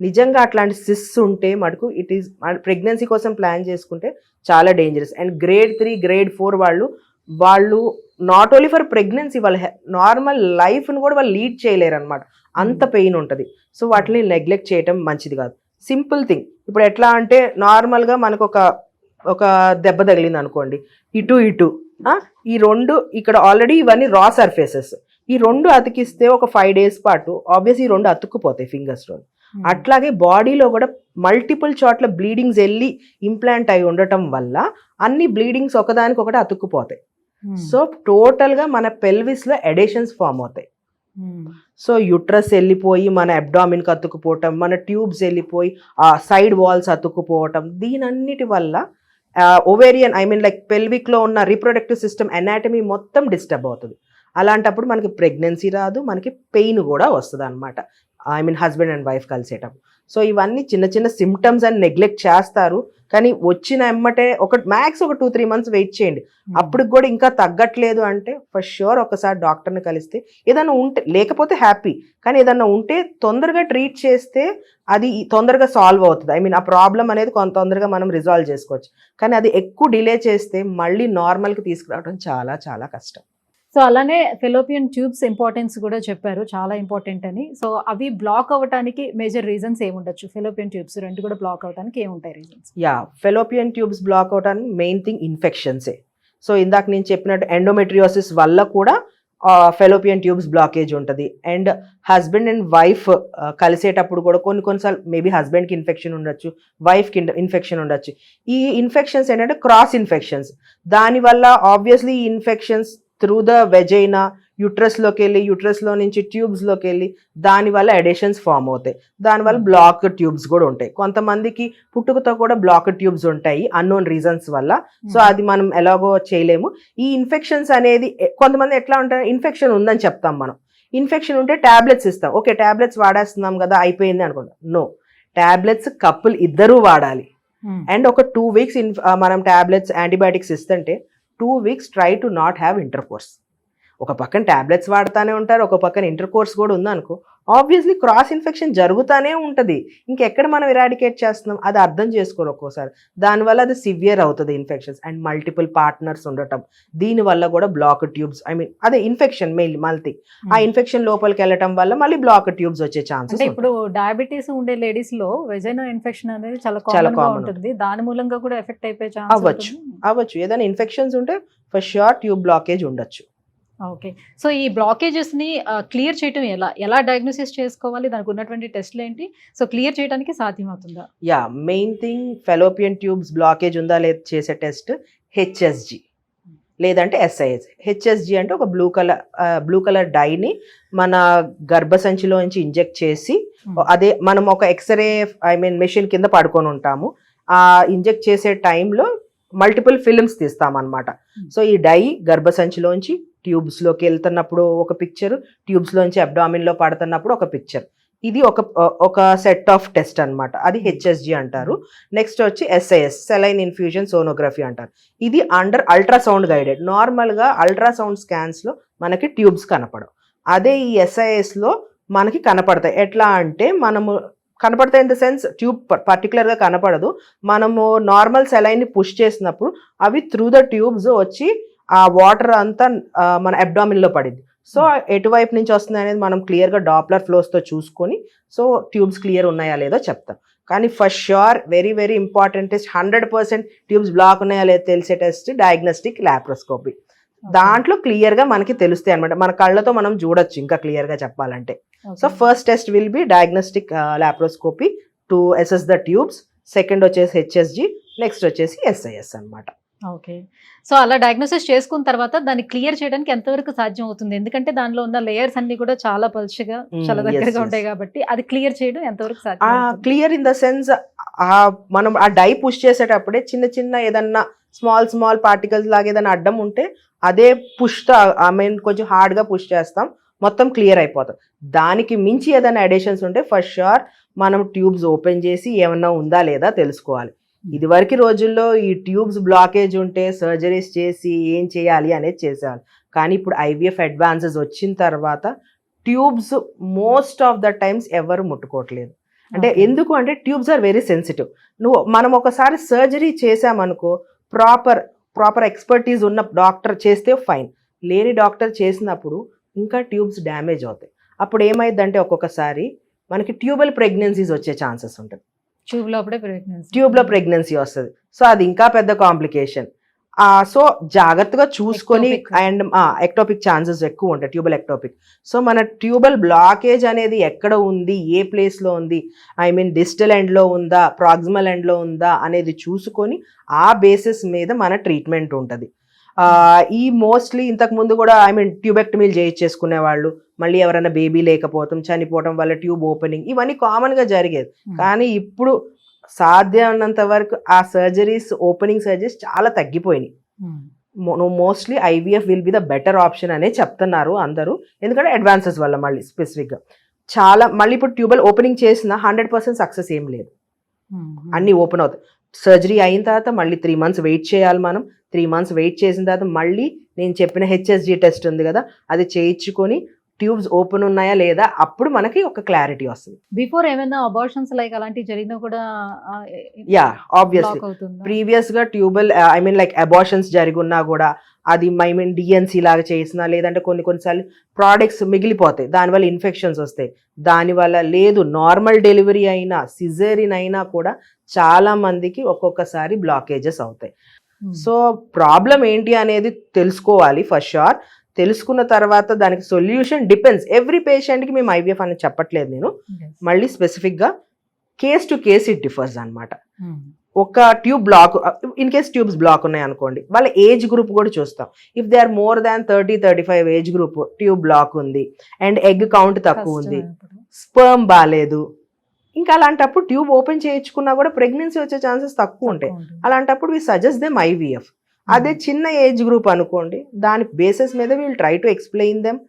నిజంగా అట్లాంటి సిస్ ఉంటే మటుకు ఇట్ ఈస్ ప్రెగ్నెన్సీ కోసం ప్లాన్ చేసుకుంటే చాలా డేంజరస్. అండ్ గ్రేడ్ 3 గ్రేడ్ 4 వాళ్ళు నాట్ ఓన్లీ ఫర్ ప్రెగ్నెన్సీ, వాళ్ళ నార్మల్ లైఫ్ను కూడా వాళ్ళు లీడ్ చేయలేరు అనమాట, అంత పెయిన్ ఉంటుంది. సో వాటిని నెగ్లెక్ట్ చేయటం మంచిది కాదు. సింపుల్ థింగ్, ఇప్పుడు ఎట్లా అంటే నార్మల్గా మనకు ఒక దెబ్బ తగిలింది అనుకోండి, ఇటు ఈ రెండు ఇక్కడ ఆల్రెడీ ఇవన్నీ రా సర్ఫేసెస్, ఈ రెండు అతికిస్తే ఒక 5 days పాటు ఆబ్వియస్ ఈ రెండు అతుక్కుపోతాయి ఫింగర్స్లో. అట్లాగే బాడీలో కూడా మల్టిపుల్ చోట్ల బ్లీడింగ్స్ వెళ్ళి ఇంప్లాంట్ అయి ఉండటం వల్ల అన్ని బ్లీడింగ్స్ ఒకదానికొకటి అతుక్కుపోతాయి. సో టోటల్గా మన పెల్విస్లో ఎడేషన్స్ ఫామ్ అవుతాయి. సో యుట్రస్ వెళ్ళిపోయి మన అబ్డామిన్కి అతుక్కుపోవటం, మన ట్యూబ్స్ వెళ్ళిపోయి ఆ సైడ్ వాల్స్ అతుక్కుపోవటం, దీనన్నిటి వల్ల ఓవేరియన్ లైక్ పెల్విక్లో ఉన్న రీప్రొడక్టివ్ సిస్టమ్ అనాటమీ మొత్తం డిస్టర్బ్ అవుతుంది. అలాంటప్పుడు మనకి ప్రెగ్నెన్సీ రాదు, మనకి పెయిన్ కూడా వస్తుంది అనమాట, హస్బెండ్ అండ్ వైఫ్ కలిసేటప్పుడు. సో ఇవన్నీ చిన్న చిన్న సిమ్టమ్స్ అని నెగ్లెక్ట్ చేస్తారు, కానీ వచ్చిన ఎమ్మటే మ్యాక్స్ ఒక 2-3 months వెయిట్ చేయండి. అప్పుడు కూడా ఇంకా తగ్గట్లేదు అంటే ఫర్ షూర్ ఒకసారి డాక్టర్ని కలిస్తే, ఏదైనా ఉంటే, లేకపోతే హ్యాపీ, కానీ ఏదన్నా ఉంటే తొందరగా ట్రీట్ చేస్తే అది తొందరగా సాల్వ్ అవుతుంది. ఆ ప్రాబ్లం అనేది కొంత తొందరగా మనం రిజాల్వ్ చేసుకోవచ్చు. కానీ అది ఎక్కువ డిలే చేస్తే మళ్ళీ నార్మల్కి తీసుకురావడం చాలా చాలా కష్టం. సో అలానే ఫెలోపియన్ ట్యూబ్స్ ఇంపార్టెన్స్ కూడా చెప్పారు, చాలా ఇంపార్టెంట్ అని. సో అవి బ్లాక్ అవ్వడానికి మేజర్ రీజన్స్ ఏముండొచ్చు? ఫెలోపియన్ ట్యూబ్స్ రెండు కూడా బ్లాక్ అవ్వడానికి ఏముంటాయి రీజన్స్? ఫెలోపియన్ ట్యూబ్స్ బ్లాక్ అవడానికి మెయిన్ థింగ్ ఇన్ఫెక్షన్సే. సో ఇందాక నేను చెప్పినట్టు ఎండోమెట్రియోసిస్ వల్ల కూడా ఫెలోపియన్ ట్యూబ్స్ బ్లాకేజ్ ఉంటుంది. అండ్ హస్బెండ్ అండ్ వైఫ్ కలిసేటప్పుడు కూడా కొన్నిసార్లు మేబీ హస్బెండ్కి ఇన్ఫెక్షన్ ఉండొచ్చు, వైఫ్కి ఇన్ఫెక్షన్ ఉండొచ్చు. ఈ ఇన్ఫెక్షన్స్ ఏంటంటే క్రాస్ ఇన్ఫెక్షన్స్. దానివల్ల ఆబ్వియస్లీ ఈ ఇన్ఫెక్షన్స్ త్రూ ద వెజైనా యుట్రస్లోకి వెళ్ళి, యుట్రస్లో నుంచి ట్యూబ్స్లోకి వెళ్ళి దానివల్ల ఎడేషన్స్ ఫామ్ అవుతాయి. దానివల్ల బ్లాక్ ట్యూబ్స్ కూడా ఉంటాయి. కొంతమందికి పుట్టుకతో కూడా బ్లాక్ ట్యూబ్స్ ఉంటాయి అన్నోన్ రీజన్స్ వల్ల. సో అది మనం ఎలాగో చేయలేము. ఈ ఇన్ఫెక్షన్స్ అనేది కొంతమంది ఎట్లా ఉంటారు, ఇన్ఫెక్షన్ ఉందని చెప్తాం మనం, ఇన్ఫెక్షన్ ఉంటే ట్యాబ్లెట్స్ ఇస్తాం, ఓకే ట్యాబ్లెట్స్ వాడేస్తున్నాం కదా అయిపోయింది అనుకుంటాం. నో, ట్యాబ్లెట్స్ కపుల్ ఇద్దరూ వాడాలి. అండ్ ఒక 2 weeks మనం ట్యాబ్లెట్స్ యాంటీబయాటిక్స్ ఇస్తుంటే 2 weeks try to not have intercourse. ఒక పక్కన ట్యాబ్లెట్స్ వాడుతూనే ఉంటారు, ఒక పక్కన ఇంటర్కోర్స్ కూడా ఉందనుకో, ఆబ్వియస్లీ క్రాస్ ఇన్ఫెక్షన్ జరుగుతూనే ఉంటుంది. ఇంకెక్కడ మనం ఇరాడికేట్ చేస్తున్నాం అది అర్థం చేసుకోరు ఒక్కోసారి. దానివల్ల అది సివియర్ అవుతుంది ఇన్ఫెక్షన్స్. అండ్ మల్టిపుల్ పార్ట్నర్స్ ఉండటం, దీనివల్ల కూడా బ్లాక్ ట్యూబ్స్ అదే ఇన్ఫెక్షన్ మల్టీ ఆ ఇన్ఫెక్షన్ లోపలికి వెళ్ళటం వల్ల మళ్ళీ బ్లాక్ ట్యూబ్స్ వచ్చే ఛాన్సెస్. ఇప్పుడు డయాబెటీస్ ఉండే లేడీస్ లో వెజైనా ఇన్ఫెక్షన్ అనేది చాలా కామన్ ఉంటుంది, దాని మూలంగా కూడా ఎఫెక్ట్ అయిపోయే ఛాన్స్ అవ్వచ్చు. ఏదైనా ఇన్ఫెక్షన్స్ ఉంటే ఫర్ ష్యూర్ ట్యూబ్ బ్లాకేజ్ ఉండొచ్చు. ఓకే, సో ఈ బ్లాకేజెస్ ని క్లియర్ చేయడం ఎలా డయాగ్నోసిస్ చేసుకోవాలి, దానికి ఉన్నటువంటి టెస్ట్లు ఏంటి, సో క్లియర్ చేయడానికి సాధ్యమవుతుందా? Main thing fallopian tubes blockage ఉందా లేదా చేసే టెస్ట్ HSG లేదంటే SIS. HSG అంటే ఒక బ్లూ కలర్ డైని మన గర్భసంచిలో నుంచి ఇంజెక్ట్ చేసి, అదే మనం ఒక ఎక్స్రే మెషిన్ కింద పడుకొని ఉంటాము, ఆ ఇంజెక్ట్ చేసే టైంలో మల్టిపుల్ ఫిల్మ్స్ తీస్తామన్నమాట. సో ఈ డై గర్భసంచిలోంచి ట్యూబ్స్లోకి వెళ్తున్నప్పుడు ఒక పిక్చర్, ట్యూబ్స్లోంచి అబ్డామిన్లో పడుతున్నప్పుడు ఒక పిక్చర్. ఇది ఒక సెట్ ఆఫ్ టెస్ట్ అనమాట, అది HSG అంటారు. నెక్స్ట్ వచ్చి SIS, సెలైన్ ఇన్ఫ్యూజన్ సోనోగ్రఫీ అంటారు. ఇది అండర్ అల్ట్రాసౌండ్ గైడెడ్. నార్మల్గా అల్ట్రాసౌండ్ స్కాన్స్లో మనకి ట్యూబ్స్ కనపడవు, అదే ఈ SISలో మనకి కనపడతాయి. ఎట్లా అంటే మనము కనపడతాయి ఇన్ ద సెన్స్ ట్యూబ్ పర్టికులర్గా కనపడదు, మనము నార్మల్ సెలైన్ని పుష్ చేసినప్పుడు అవి త్రూ ద ట్యూబ్స్ వచ్చి ఆ వాటర్ అంతా మన అబ్డామిన్లో పడింది. సో ఎటువైపు నుంచి వస్తుంది అనేది మనం క్లియర్గా డాప్లర్ ఫ్లోస్తో చూసుకొని సో ట్యూబ్స్ క్లియర్ ఉన్నాయా లేదో చెప్తాం. కానీ for sure very very important test, 100% tubes block ఉన్నాయా లేదో తెలిసే టెస్ట్ డయాగ్నోస్టిక్ లాప్రోస్కోపీ. దాంట్లో క్లియర్గా మనకి తెలుస్తాయి అనమాట, మన కళ్ళతో మనం చూడొచ్చు ఇంకా క్లియర్గా చెప్పాలంటే. So first test will be diagnostic laparoscopy to assess the tubes, second వచ్చేసి HSG, నెక్స్ట్ వచ్చేసి SIS అనమాట. ఓకే, సో అలా డయాగ్నోసిస్ చేసుకున్న తర్వాత దాన్ని క్లియర్ చేయడానికి ఎంతవరకు సాధ్యం అవుతుంది? ఎందుకంటే దానిలో ఉన్న లేయర్స్ అన్ని కూడా చాలా పలుచగా చాలా దగ్గరగా ఉంటాయి కాబట్టి అది క్లియర్ చేయడం ఎంతవరకు సాధ్యం? క్లియర్ ఇన్ ద సెన్స్ మనం ఆ డై పుష్ చేసేటప్పుడే చిన్న చిన్న ఏదన్నా స్మాల్ పార్టికల్స్ లాగా ఏదైనా అడ్డం ఉంటే అదే పుష్తో కొంచెం హార్డ్గా పుష్ చేస్తాం, మొత్తం క్లియర్ అయిపోతుంది. దానికి మించి ఏదైనా అడిషన్స్ ఉంటే ఫర్ షూర్ మనం ట్యూబ్స్ ఓపెన్ చేసి ఏమన్నా ఉందా లేదా తెలుసుకోవాలి. ఇదివరకు రోజుల్లో ఈ ట్యూబ్స్ బ్లాకేజ్ ఉంటే సర్జరీస్ చేసి ఏం చేయాలి అనేది చేసేవాళ్ళు. కానీ ఇప్పుడు IVF అడ్వాన్సెస్ వచ్చిన తర్వాత tubes most of the times ఎవరు ముట్టుకోవట్లేదు. అంటే Okay. ఎందుకు అంటే ట్యూబ్స్ ఆర్ వెరీ సెన్సిటివ్. మనం ఒకసారి సర్జరీ చేసామనుకో, ప్రాపర్ ఎక్స్పర్టీస్ ఉన్న డాక్టర్ చేస్తే ఫైన్, లేని డాక్టర్ చేసినప్పుడు ఇంకా ట్యూబ్స్ డ్యామేజ్ అవుతాయి. అప్పుడు ఏమైందంటే ఒక్కొక్కసారి మనకి ట్యూబల్ ప్రెగ్నెన్సీస్ వచ్చే ఛాన్సెస్ ఉంటుంది. ట్యూబ్లో ప్రెగ్నెన్సీ వస్తుంది. సో అది ఇంకా పెద్ద కాంప్లికేషన్. సో జాగ్రత్తగా చూసుకొని, Ectopic. అండ్ ఎక్టోపిక్ ఛాన్సెస్ ఎక్కువ ఉంటాయి, ట్యూబల్ ఎక్టోపిక్. సో మన ట్యూబల్ బ్లాకేజ్ అనేది ఎక్కడ ఉంది, ఏ ప్లేస్లో ఉంది, ఐ మీన్ డిస్టల్ ఎండ్లో ఉందా, ప్రాక్సిమల్ ఎండ్లో ఉందా అనేది చూసుకొని ఆ బేసిస్ మీద మన ట్రీట్మెంట్ ఉంటుంది. ఈ మోస్ట్లీ ఇంతకు ముందు కూడా ఐ మీన్ ట్యూబెక్టమీలు చేయించేసుకునే వాళ్ళు, మళ్ళీ ఎవరైనా బేబీ లేకపోవటం, చనిపోవటం వల్ల ట్యూబ్ ఓపెనింగ్, ఇవన్నీ కామన్గా జరిగేది. కానీ ఇప్పుడు సాధ్యమైనంత వరకు ఆ సర్జరీస్, ఓపెనింగ్ సర్జరీస్ చాలా తగ్గిపోయినాయి. Mostly IVF will be the better option అనే చెప్తున్నారు అందరూ, ఎందుకంటే అడ్వాన్సెస్ వల్ల. మళ్ళీ స్పెసిఫిక్గా చాలా మళ్ళీ ఇప్పుడు ట్యూబల్ ఓపెనింగ్ చేసిన 100% సక్సెస్ ఏం లేదు, అన్నీ ఓపెన్ అవుతాయి. సర్జరీ అయిన తర్వాత మళ్ళీ 3 months వెయిట్ చేయాలి మనం. 3 months వెయిట్ చేసిన తర్వాత మళ్ళీ నేను చెప్పిన హెచ్ఎస్జీ టెస్ట్ ఉంది కదా, అది చేయించుకొని ట్యూబ్స్ ఓపెన్ ఉన్నాయా లేదా, అప్పుడు మనకి ఒక క్లారిటీ వస్తుంది. బిఫోర్ ఏమైనా అబార్షన్స్ లైక్ అలాంటివి జరిగినా కూడా యా ఆబ్వియస్లీ ప్రీవియస్ గా tubal I mean like abortions జరిగున్నా కూడా అది ఐ మీన్ డిఎన్సీ లాగా చేసినా, లేదంటే కొన్నిసార్లు ప్రోడక్ట్స్ మిగిలిపోతాయి, దానివల్ల ఇన్ఫెక్షన్స్ వస్తాయి. దానివల్ల లేదు నార్మల్ డెలివరీ అయినా, సిజేరియన్ అయినా కూడా చాలా మందికి ఒక్కొక్కసారి బ్లాకేజెస్ అవుతాయి. సో ప్రాబ్లం ఏంటి అనేది తెలుసుకోవాలి ఫస్ట్ షూర్. తెలుసుకున్న తర్వాత దానికి సొల్యూషన్ డిపెండ్స్. ఎవ్రీ పేషెంట్కి మేము ఐవీఎఫ్ అని చెప్పట్లేదు నేను, మళ్ళీ స్పెసిఫిక్గా case to case it differs అనమాట. ఒక tube block, in case tubes block ఉన్నాయి అనుకోండి, వాళ్ళ ఏజ్ గ్రూప్ కూడా చూస్తాం. If they are more than 30-35 age group, tube block ఉంది అండ్ ఎగ్ కౌంట్ తక్కువ ఉంది, స్పర్మ్ బాగాలేదు, ఇంకా అలాంటప్పుడు ట్యూబ్ ఓపెన్ చేయించుకున్నా కూడా ప్రెగ్నెన్సీ వచ్చే ఛాన్సెస్ తక్కువ ఉంటాయి. అలాంటప్పుడు వి సజెస్ట్ దెమ్ ఐవీఎఫ్. అదే చిన్న ఏజ్ గ్రూప్ అనుకోండి, దాని బేసిస్ మీద we'll try to explain them,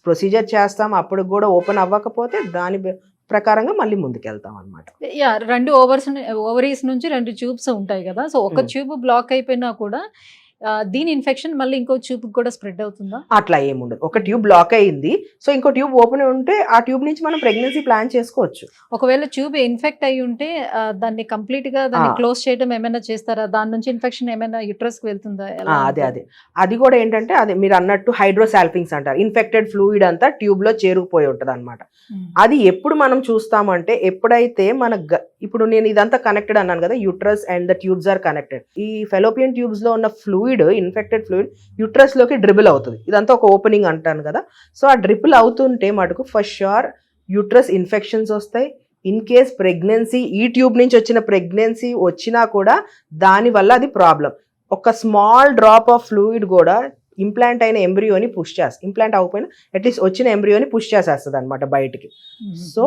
procedure చేస్తాం, అప్పుడు కూడా ఓపెన్ అవ్వకపోతే దాని ప్రకారంగా మళ్ళీ ముందుకెళ్తాం అనమాట. యా, 2 ఓవరీస్ నుంచి 2 ట్యూబ్స్ ఉంటాయి కదా, సో ఒక ట్యూబ్ బ్లాక్ అయిపోయినా కూడా దీని ఇన్ఫెక్షన్ మళ్ళీ ఇంకో ట్యూబ్ కూడా స్ప్రెడ్ అవుతుందా? అట్లా ఏముండదు. ఒక ట్యూబ్ బ్లాక్ అయ్యింది, సో ఇంకో ట్యూబ్ ఓపెన్ ఉంటే ఆ ట్యూబ్ నుంచి మనం ప్రెగ్నెన్సీ ప్లాన్ చేసుకోవచ్చు. ఒకవేళ ట్యూబ్ ఇన్ఫెక్ట్ అయ్యి ఉంటే దాన్ని కంప్లీట్ గా దాన్ని క్లోజ్ చేయడం ఏమైనా చేస్తారా? దాని నుంచి ఇన్ఫెక్షన్ ఏమైనా యుట్రస్ కి వెళ్తుందా? అది కూడా ఏంటంటే అదే మీరు అన్నట్టు హైడ్రోసాల్పింగ్స్ అంటారు, ఇన్ఫెక్టెడ్ ఫ్లూయిడ్ అంతా ట్యూబ్ లో చేరుకుపోయి ఉంటది అనమాట. అది ఎప్పుడు మనం చూస్తామంటే ఎప్పుడైతే ఇప్పుడు నేను ఇదంతా కనెక్టెడ్ అన్నాను కదా, uterus and the tubes are connected. ఈ ఫెలోపియన్ ట్యూబ్స్ లో ఉన్న ఫ్లూయిడ్, ఇన్ఫెక్టెడ్ ఫ్లూయిడ్ యూట్రస్ లోకి డ్రిబుల్ అవుతుంది. ఇదంతా ఒక ఓపెనింగ్ అంటాను కదా, సో ఆ డ్రిబుల్ అవుతుంటే మటుకు ఫస్ట్ షూర్ యూట్రస్ ఇన్ఫెక్షన్స్ వస్తాయి. ఇన్ కేస్ ప్రెగ్నెన్సీ, ఈ ట్యూబ్ నుంచి వచ్చిన ప్రెగ్నెన్సీ వచ్చినా కూడా దానివల్ల అది ప్రాబ్లం. ఒక స్మాల్ డ్రాప్ ఆఫ్ ఫ్లూయిడ్ కూడా ఇంప్లాంట్ అయిన ఎంబ్రియోని పుష్ చేస్తుంది, ఇంప్లాంట్ అవ్వకపోయినా అట్లీస్ట్ వచ్చిన ఎంబ్రియోని పుష్ చేసేస్తుంది అనమాట బయటికి. సో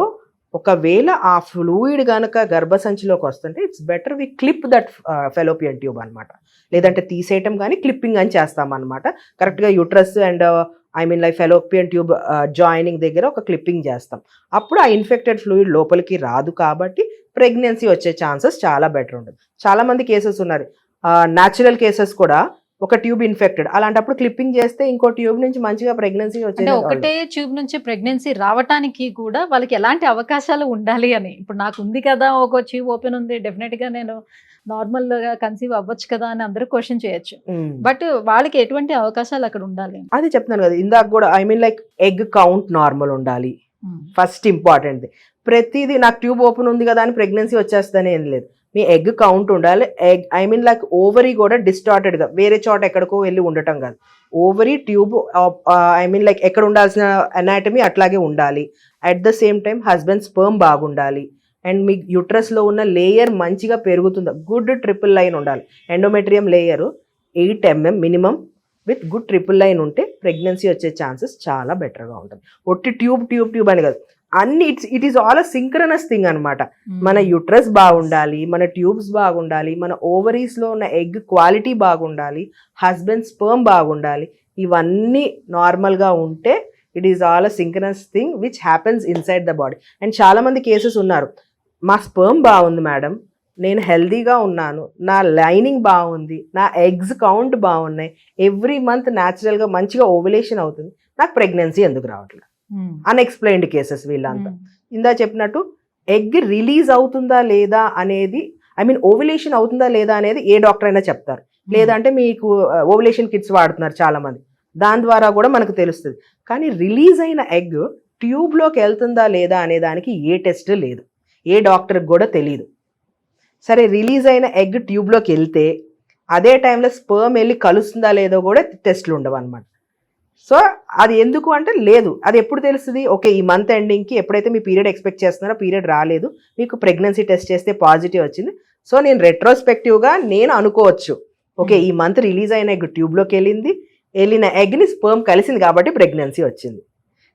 ఒకవేళ ఆ ఫ్లూయిడ్ కనుక గర్భసంచిలోకి వస్తుంటే it's better we clip that fallopian tube అనమాట. లేదంటే తీసేయటం కానీ క్లిప్పింగ్ అని చేస్తామన్నమాట. కరెక్ట్గా uterus and I mean like fallopian tube joining దగ్గర ఒక క్లిప్పింగ్ చేస్తాం. అప్పుడు ఆ ఇన్ఫెక్టెడ్ ఫ్లూయిడ్ లోపలికి రాదు, కాబట్టి ప్రెగ్నెన్సీ వచ్చే ఛాన్సెస్ చాలా బెటర్ ఉంటుంది. చాలా మంది కేసెస్ ఉన్నారు, న్యాచురల్ కేసెస్ కూడా ఒక ట్యూబ్ ఇన్ఫెక్టెడ్, అలాంటప్పుడు క్లిప్పింగ్ చేస్తే ఇంకో ట్యూబ్ నుంచి మంచిగా ప్రెగ్నెన్సీ వచ్చేది. ఒకటే ట్యూబ్ నుంచి ప్రెగ్నెన్సీ రావడానికి కూడా వాళ్ళకి ఎలాంటి అవకాశాలు ఉండాలి అని, ఇప్పుడు నాకు ఉంది కదా ఒక ట్యూబ్ ఓపెన్ ఉంది, డెఫినెట్ గా నేను నార్మల్ గా కన్సీవ్ అవ్వచ్చు కదా అని అందరూ క్వశ్చన్ చేయొచ్చు. బట్ వాళ్ళకి ఎటువంటి అవకాశాలు అక్కడ ఉండాలి? అది చెప్తున్నాను కదా ఇందాక కూడా, I mean like egg count normal ఉండాలి, ఫస్ట్ ఇంపార్టెంట్. ప్రతిదీ నాకు ట్యూబ్ ఓపెన్ ఉంది కదా అని ప్రెగ్నెన్సీ వచ్చేస్తుందని ఏం లేదు. మీ ఎగ్ కౌంట్ ఉండాలి. Egg I mean like ovary కూడా డిస్టార్టెడ్ గా వేరే చోట ఎక్కడికో వెళ్ళి ఉండటం కాదు. Ovary tube I mean like ఎక్కడ ఉండాల్సిన అనాటమీ అట్లాగే ఉండాలి. At the same time husband sperm బాగుండాలి. అండ్ మీ యూట్రస్ లో ఉన్న లేయర్ మంచిగా పెరుగుతుంది, గుడ్ ట్రిపుల్ లైన్ ఉండాలి. Endometrium layer 8 mm minimum with good triple line ఉంటే ప్రెగ్నెన్సీ వచ్చే ఛాన్సెస్ చాలా బెటర్గా ఉంటుంది. ఒట్టి ట్యూబ్ అని కాదు, అన్ని it is all a synchronous thing అనమాట. మన యూట్రస్ బాగుండాలి, మన ట్యూబ్స్ బాగుండాలి, మన ఓవరీస్ లో ఉన్న ఎగ్ క్వాలిటీ బాగుండాలి, హస్బెండ్ స్పర్మ్ బాగుండాలి. ఇవన్నీ నార్మల్ గా ఉంటే it is all a synchronous thing which happens inside the body. And చాలా మంది కేసెస్ ఉన్నారు, మా స్పర్మ్ బాగుంది మేడం, నేను హెల్దీగా ఉన్నాను, నా లైనింగ్ బాగుంది, నా ఎగ్స్ కౌంట్ బాగున్నాయి, ఎవ్రీ మంత్ న్యాచురల్గా మంచిగా ఓవులేషన్ అవుతుంది, నాకు ప్రెగ్నెన్సీ ఎందుకు రావట్లేదు? అన్ఎక్స్ప్లెయిన్డ్ కేసెస్ వీళ్ళంతా. ఇందా చెప్పినట్టు ఎగ్ రిలీజ్ అవుతుందా లేదా అనేది, ఐ మీన్ ఓవులేషన్ అవుతుందా లేదా అనేది ఏ డాక్టర్ అయినా చెప్తారు. లేదంటే మీకు ఓవులేషన్ కిట్స్ వాడుతున్నారు చాలా మంది, దాని ద్వారా కూడా మనకు తెలుస్తుంది. కానీ రిలీజ్ అయిన ఎగ్ ట్యూబ్లోకి వెళ్తుందా లేదా అనే దానికి ఏ టెస్ట్ లేదు, ఏ డాక్టర్కి కూడా తెలియదు. సరే, రిలీజ్ అయిన ఎగ్ ట్యూబ్లోకి వెళ్తే అదే టైంలో స్పర్మ్ వెళ్ళి కలుస్తుందా లేదో కూడా టెస్ట్లు ఉండవు అనమాట. సో అది ఎందుకు అంటే లేదు, అది ఎప్పుడు తెలుస్తుంది? ఓకే, ఈ మంత్ ఎండింగ్కి ఎప్పుడైతే మీ పీరియడ్ ఎక్స్పెక్ట్ చేస్తున్నారో పీరియడ్ రాలేదు, మీకు ప్రెగ్నెన్సీ టెస్ట్ చేస్తే పాజిటివ్ వచ్చింది. సో నేను రెట్రోస్పెక్టివ్గా నేను అనుకోవచ్చు, ఓకే ఈ మంత్ రిలీజ్ అయిన ఎగ్ ట్యూబ్లోకి వెళ్ళిన ఎగ్ని స్పర్మ్ కలిసింది కాబట్టి ప్రెగ్నెన్సీ వచ్చింది.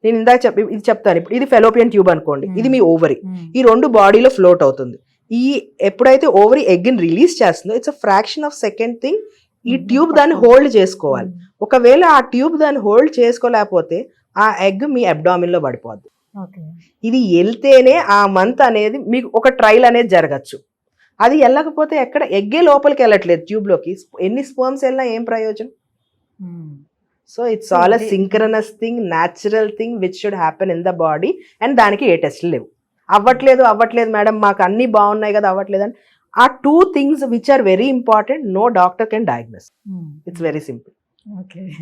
నేను ఇందాక ఇది చెప్తాను. ఇప్పుడు ఇది ఫెలోపియన్ ట్యూబ్ అనుకోండి, ఇది మీ ఓవరీ. ఈ రెండు బాడీలో ఫ్లోట్ అవుతుంది. ఎప్పుడైతే ఓవరీ ఎగ్ని రిలీజ్ చేస్తుందో it's a fraction of second thing ఈ ట్యూబ్ దాన్ని హోల్డ్ చేసుకోవాలి. ఒకవేళ ఆ ట్యూబ్ దాన్ని హోల్డ్ చేసుకోలేకపోతే ఆ ఎగ్ మీ అబ్డామిన్ లో పడిపోద్ది. ఇది వెళ్తేనే ఆ మంత్ అనేది మీకు ఒక ట్రయల్ అనేది జరగచ్చు. అది వెళ్ళకపోతే ఎక్కడ ఎగ్గే లోపలికి వెళ్ళట్లేదు ట్యూబ్ లోకి, ఎన్ని స్పర్మ్స్ వెళ్ళినా ఏం ప్రయోజనం? So it's all a synchronous thing, natural thing which should happen in the body. And దానికి ఏ టెస్ట్లు లేవు. అవ్వట్లేదు మేడం, మాకు అన్ని బాగున్నాయి కదా, అవ్వట్లేదు అని. ఆ two things which are very important, no doctor can diagnose. It's very simple.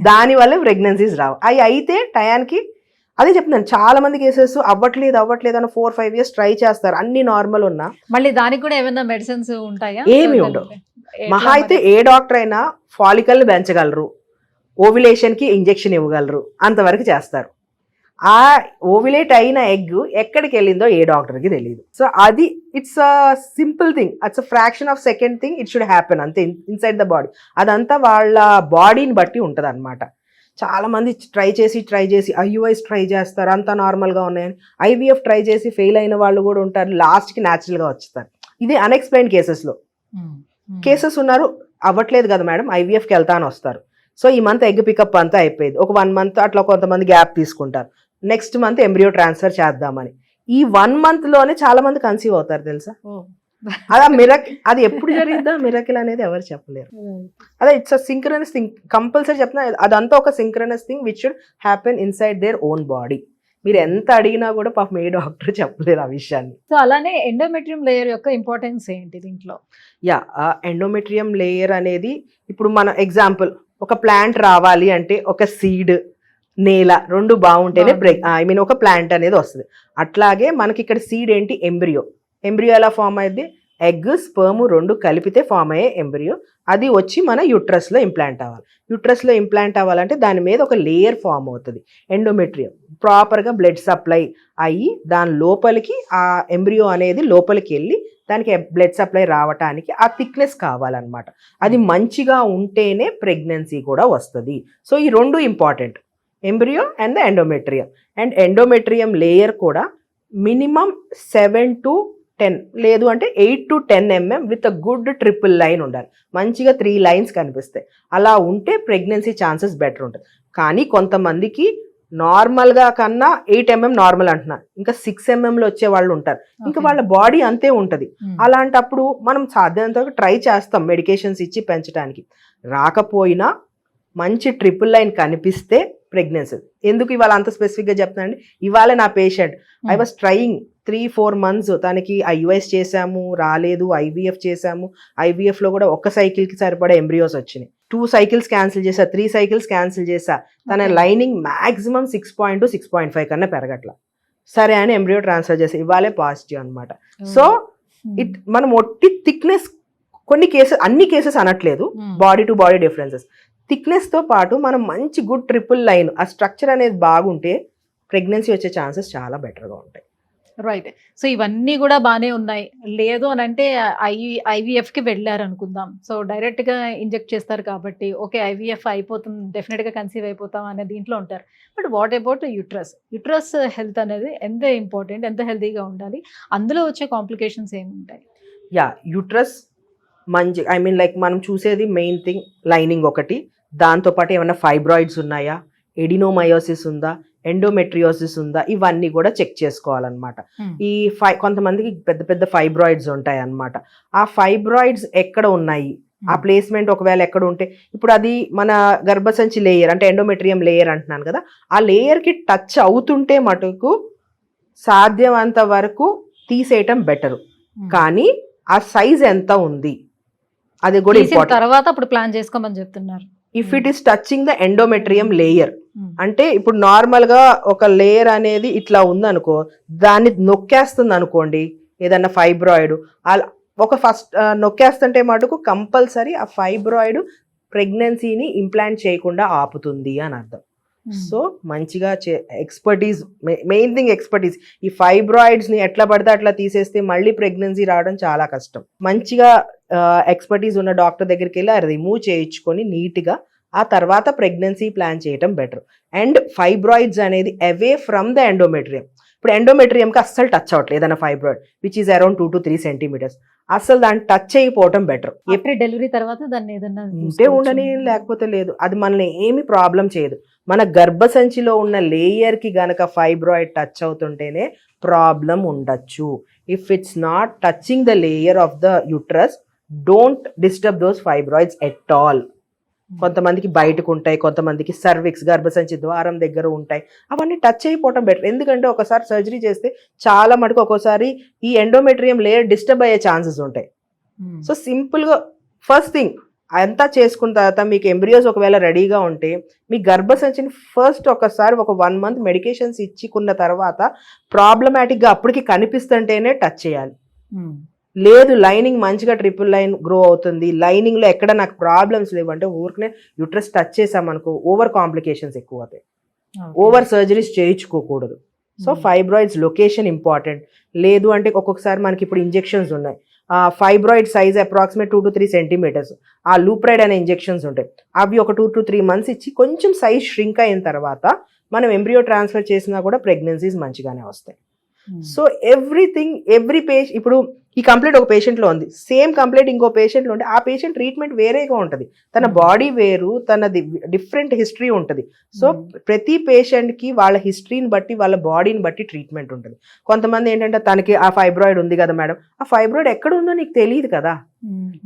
దాని వల్ల ప్రెగ్నెన్సీస్ రావు. అవి అయితే టయానికి, అదే చెప్తున్నాను, చాలా మంది కేసెస్ అవ్వట్లేదు అని 4-5 years ట్రై చేస్తారు, అన్ని నార్మల్ ఉన్నా. మళ్ళీ దానికి కూడా ఏమైనా మెడిసిన్స్ ఉంటాయా? ఏమి ఉండవు. మహా అయితే ఏ డాక్టర్ అయినా ఫాలికల్ పెంచగలరు, ఓవిలేషన్ కి ఇంజెక్షన్ ఇవ్వగలరు, అంతవరకు చేస్తారు. ఆ ఓవిలేట్ అయిన ఎగ్ ఎక్కడికి వెళ్ళిందో ఏ డాక్టర్కి తెలియదు. సో అది it's a simple thing, it's a fraction of second thing, it should happen అంతే ఇన్సైడ్ ద బాడీ. అదంతా వాళ్ళ బాడీని బట్టి ఉంటుంది అనమాట. చాలా మంది ట్రై చేసి ఐయుఐస్ ట్రై చేస్తారు, అంతా నార్మల్గా ఉన్నాయని. ఐవీఎఫ్ ట్రై చేసి ఫెయిల్ అయిన వాళ్ళు కూడా ఉంటారు, లాస్ట్కి న్యాచురల్గా వచ్చేస్తారు. ఇది అన్ఎక్స్ప్లెయిన్డ్ కేసెస్లో కేసెస్ ఉన్నారు. అవ్వట్లేదు కదా మేడం, ఐవీఎఫ్కి వెళ్తా అని వస్తారు. సో ఈ మంత్ ఎగ్ పికప్ అంతా అయిపోయింది, ఒక 1 month అట్లా కొంతమంది గ్యాప్ తీసుకుంటారు, నెక్స్ట్ మంత్ ఎంబ్రియో ట్రాన్స్ఫర్ చేద్దామని. ఈ 1 month లోనే చాలా మంది కన్సీవ్ అవుతారు తెలుసా. అది ఎప్పుడు జరిగిద్దా మిరకిల్ అనేది ఎవరు చెప్పలేరు. అదే it's a synchronous thing, compulsory చెప్తున్నా, అదంతా ఒక synchronous thing which should happen inside their own body. మీరు ఎంత అడిగినా కూడా పాపం ఏ డాక్టర్ చెప్పలేరు ఆ విషయాన్ని. సో అలానే ఎండోమెట్రియం లేయర్ యొక్క ఇంపార్టెన్స్ ఏంటి దీంట్లో? ఎండోమెట్రియం లేయర్ అనేది, ఇప్పుడు మన ఎగ్జాంపుల్, ఒక ప్లాంట్ రావాలి అంటే ఒక సీడ్, నేల రెండు బాగుంటేనే ఒక ప్లాంట్ అనేది వస్తుంది. అట్లాగే మనకి ఇక్కడ సీడ్ ఏంటి, ఎంబ్రియో ఎలా ఫామ్ అయ్యింది, ఎగ్ స్పర్మ్ రెండు కలిపితే ఫామ్ అయ్యే ఎంబ్రియో. అది వచ్చి మన యూట్రస్లో ఇంప్లాంట్ అవ్వాలి. యూట్రస్లో ఇంప్లాంట్ అవ్వాలంటే దాని మీద ఒక లేయర్ ఫామ్ అవుతుంది, ఎండోమెట్రియం. ప్రాపర్గా బ్లడ్ సప్లై అయ్యి దాని లోపలికి ఆ ఎంబ్రియో అనేది లోపలికి వెళ్ళి దానికి బ్లడ్ సప్లై రావటానికి ఆ థిక్నెస్ కావాలన్నమాట. అది మంచిగా ఉంటేనే ప్రెగ్నెన్సీ కూడా వస్తుంది. సో ఈ రెండు important, embryo and the endometrium. And endometrium layer కూడా మినిమం 7 to 10 లేదు అంటే 8 to 10 mm with a good triple line ఉండాలి. మంచిగా 3 lines కనిపిస్తాయి. అలా ఉంటే ప్రెగ్నెన్సీ ఛాన్సెస్ బెటర్ ఉంటుంది. కానీ కొంతమందికి నార్మల్గా కన్నా 8 mm నార్మల్ అంటున్నారు, ఇంకా 6 mm వచ్చే వాళ్ళు ఉంటారు. ఇంకా వాళ్ళ బాడీ అంతే ఉంటుంది. అలాంటప్పుడు మనం సాధ్యమైనంత ట్రై చేస్తాం మెడికేషన్స్ ఇచ్చి పెంచడానికి. రాకపోయినా మంచి ట్రిపుల్ లైన్ కనిపిస్తే ప్రెగ్నెన్సీ. ఎందుకు ఇవాళ అంత స్పెసిఫిక్గా చెప్తానండి, ఇవాళ నా patient I was trying 3-4 months, తనకి ఐయుఐస్ చేసాము రాలేదు, ఐవీఎఫ్ చేసాము, ఐవీఎఫ్లో కూడా ఒక సైకిల్కి సరిపడే ఎంబ్రియోస్ వచ్చినాయి. 2 cycles క్యాన్సిల్ చేసా, 3 cycles క్యాన్సిల్ చేసా, తన లైనింగ్ మాక్సిమం 6.2-6.5 కన్నా పెరగట్లా. సరే అని ఎంబ్రియో ట్రాన్స్ఫర్ చేసి ఇవ్వాలే పాజిటివ్ అనమాట. సో మనం ఒట్టి థిక్నెస్, కొన్ని కేసెస్, అన్ని కేసెస్ అనట్లేదు, బాడీ టు బాడీ డిఫరెన్సెస్. థిక్నెస్తో పాటు మనం మంచి గుడ్ ట్రిపుల్ లైన్, ఆ స్ట్రక్చర్ అనేది బాగుంటే ప్రెగ్నెన్సీ వచ్చే ఛాన్సెస్ చాలా బెటర్గా ఉంటాయి. రైట్. సో ఇవన్నీ కూడా బాగానే ఉన్నాయి, లేదు అని అంటే ఐవీఎఫ్కి వెళ్ళారు అనుకుందాం. సో డైరెక్ట్గా ఇంజెక్ట్ చేస్తారు కాబట్టి ఓకే ఐవీఎఫ్ అయిపోతుంది, డెఫినెట్గా కన్సీవ్ అయిపోతాం అనే దీంట్లో ఉంటారు. But what about uterus health అనేది ఎంత ఇంపార్టెంట్, ఎంత హెల్తీగా ఉండాలి, అందులో వచ్చే కాంప్లికేషన్స్ ఏమి ఉంటాయి? యూట్రస్ మంచి, లైక్ మనం చూసేది మెయిన్ థింగ్ లైనింగ్ ఒకటి, దాంతోపాటు ఏమైనా ఫైబ్రాయిడ్స్ ఉన్నాయా, ఎడినోమయోసిస్ ఉందా, ఎండోమెట్రియోసిస్ ఉందా, ఇవన్నీ కూడా చెక్ చేసుకోవాలన్నమాట. ఈ కొంతమందికి పెద్ద పెద్ద ఫైబ్రాయిడ్స్ ఉంటాయి అన్నమాట. ఆ ఫైబ్రాయిడ్స్ ఎక్కడ ఉన్నాయి, ఆ ప్లేస్మెంట్ ఒకవేళ ఎక్కడ ఉంటే, ఇప్పుడు అది మన గర్భసంచి లేయర్ అంటే ఎండోమెట్రియం లేయర్ అంటున్నాను కదా, ఆ లేయర్కి టచ్ అవుతుంటే మటుకు సాధ్యమంత వరకు తీసేయటం బెటర్. కానీ ఆ సైజ్ ఎంత ఉంది అది కూడా తీసిన ఇంపార్టెంట్. తర్వాత అప్పుడు ప్లాన్ చేసుకోమని చెప్తున్నారు. If it is touching the endometrium layer, అంటే ఇప్పుడు నార్మల్ గా ఒక లేయర్ అనేది ఇట్లా ఉందనుకో, దాన్ని నొక్కేస్తుంది అనుకోండి ఏదన్నా ఫైబ్రాయిడ్, అలా ఒక ఫస్ట్ నొక్కేస్తుంటే మటుకు కంపల్సరీ ఆ ఫైబ్రాయిడ్ ప్రెగ్నెన్సీని ఇంప్లాంట్ చేయకుండా ఆపుతుంది అని అర్థం. సో మంచిగా ఎక్స్పర్టీస్, మెయిన్ థింగ్ ఎక్స్పర్టీస్. ఈ ఫైబ్రాయిడ్స్ ని ఎట్లా పడితే అట్లా తీసేస్తే మళ్ళీ ప్రెగ్నెన్సీ రావడం చాలా కష్టం. మంచిగా ఎక్స్పర్టీస్ ఉన్న డాక్టర్ దగ్గరికి వెళ్ళి అది రిమూవ్ చేయించుకొని నీట్గా ఆ తర్వాత ప్రెగ్నెన్సీ ప్లాన్ చేయడం బెటర్. అండ్ ఫైబ్రాయిడ్స్ అనేది అవే ఫ్రమ్ ద ఎండోమెట్రియం. ఇప్పుడు ఎండోమెట్రియంకి అస్సలు టచ్ అవ్వట్లేదు ఏదైనా fibroid which is around 2 to 3 centimeters, అసలు దాన్ని టచ్ అయిపోవటం బెటర్. ఎప్పుడు డెలివరీ తర్వాత దాన్ని ఏదన్నా ఉంటే ఉండని, లేకపోతే లేదు. అది మనల్ని ఏమి ప్రాబ్లం చేయదు. మన గర్భసంచిలో ఉన్న లేయర్ కి గనక ఫైబ్రాయిడ్ టచ్ అవుతుంటేనే ప్రాబ్లం ఉండొచ్చు. If it's not touching the layer of the uterus, don't disturb those fibroids at all. కొంతమందికి బయటకు ఉంటాయి, కొంతమందికి సర్విక్స్ గర్భసంచి ద్వారం దగ్గర ఉంటాయి, అవన్నీ టచ్ అయిపోవటం బెటర్. ఎందుకంటే ఒకసారి సర్జరీ చేస్తే చాలా మటుకు ఒక్కోసారి ఈ ఎండోమెట్రియం లేయర్ డిస్టర్బ్ అయ్యే ఛాన్సెస్ ఉంటాయి. సో సింపుల్గా ఫస్ట్ థింగ్ అంతా చేసుకున్న తర్వాత మీకు ఎంబ్రియోస్ ఒకవేళ రెడీగా ఉంటే మీ గర్భసంచిని ఫస్ట్ ఒకసారి ఒక 1 month మెడికేషన్స్ ఇచ్చుకున్న తర్వాత ప్రాబ్లమాటిక్గా అప్పటికి కనిపిస్తుంటేనే టచ్ చేయాలి. లేదు లైనింగ్ మంచిగా ట్రిపుల్ లైన్ గ్రో అవుతుంది, లైనింగ్ లో ఎక్కడ నాకు ప్రాబ్లమ్స్ లేవు అంటే ఊరికనే యూట్రస్ టచ్ చేసామనుకో ఓవర్ కాంప్లికేషన్స్ ఎక్కువ అవుతాయి. ఓవర్ సర్జరీస్ చేయించుకోకూడదు. So fibroids location important. లేదు అంటే ఒక్కొక్కసారి మనకి ఇప్పుడు ఇంజెక్షన్స్ ఉన్నాయి, fibroid size approximate 2 to 3 centimeters, ఆ లూప్రైడ్ అనే ఇంజెక్షన్స్ ఉంటాయి. అవి ఒక 2 to 3 months ఇచ్చి కొంచెం సైజ్ ష్రింక్ అయిన తర్వాత మనం ఎంబ్రియో ట్రాన్స్ఫర్ చేసినా కూడా ప్రెగ్నెన్సీస్ మంచిగానే వస్తాయి. సో ఎవ్రీథింగ్ ఎవ్రీ పేషెంట్, ఇప్పుడు ఈ కంప్లైంట్ ఒక పేషెంట్లో ఉంది, సేమ్ కంప్లైంట్ ఇంకో పేషెంట్లో ఉంటే ఆ పేషెంట్ ట్రీట్మెంట్ వేరేగా ఉంటుంది. తన బాడీ వేరు, తనది డిఫరెంట్ హిస్టరీ ఉంటుంది. సో ప్రతి పేషెంట్కి వాళ్ళ హిస్టరీని బట్టి వాళ్ళ బాడీని బట్టి ట్రీట్మెంట్ ఉంటుంది. కొంతమంది ఏంటంటే తనకి ఆ ఫైబ్రాయిడ్ ఉంది కదా మేడం, ఆ ఫైబ్రాయిడ్ ఎక్కడ ఉందో నీకు తెలియదు కదా.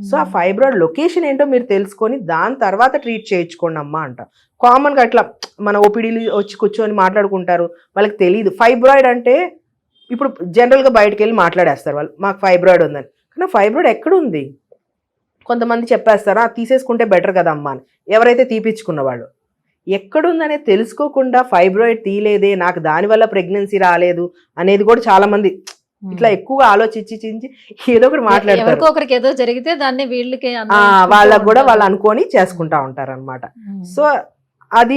సో ఆ ఫైబ్రాయిడ్ లొకేషన్ ఏంటో మీరు తెలుసుకొని దాని తర్వాత ట్రీట్ చేయించుకోండి అమ్మా అంట. కామన్గా అట్లా మన ఓపీడీలు వచ్చి కూర్చొని మాట్లాడుకుంటారు, వాళ్ళకి తెలియదు ఫైబ్రాయిడ్ అంటే. ఇప్పుడు జనరల్గా బయటకు వెళ్ళి మాట్లాడేస్తారు వాళ్ళు, మాకు ఫైబ్రాయిడ్ ఉందని. కానీ ఫైబ్రాయిడ్ ఎక్కడ ఉంది కొంతమంది చెప్పేస్తారా, తీసేసుకుంటే బెటర్ కదా అమ్మా అని. ఎవరైతే తీపిచ్చుకున్న వాళ్ళు ఎక్కడుందనేది తెలుసుకోకుండా ఫైబ్రాయిడ్ తీయలేదే, నాకు దానివల్ల ప్రెగ్నెన్సీ రాలేదు అనేది కూడా చాలా మంది ఇట్లా ఎక్కువగా ఆలోచించి ఏదో ఒకటి మాట్లాడతారు. ఒకరికి ఏదో జరిగితే దాన్ని వీళ్ళకి వాళ్ళకు కూడా వాళ్ళు అనుకొని చేసుకుంటా ఉంటారు అనమాట. సో అది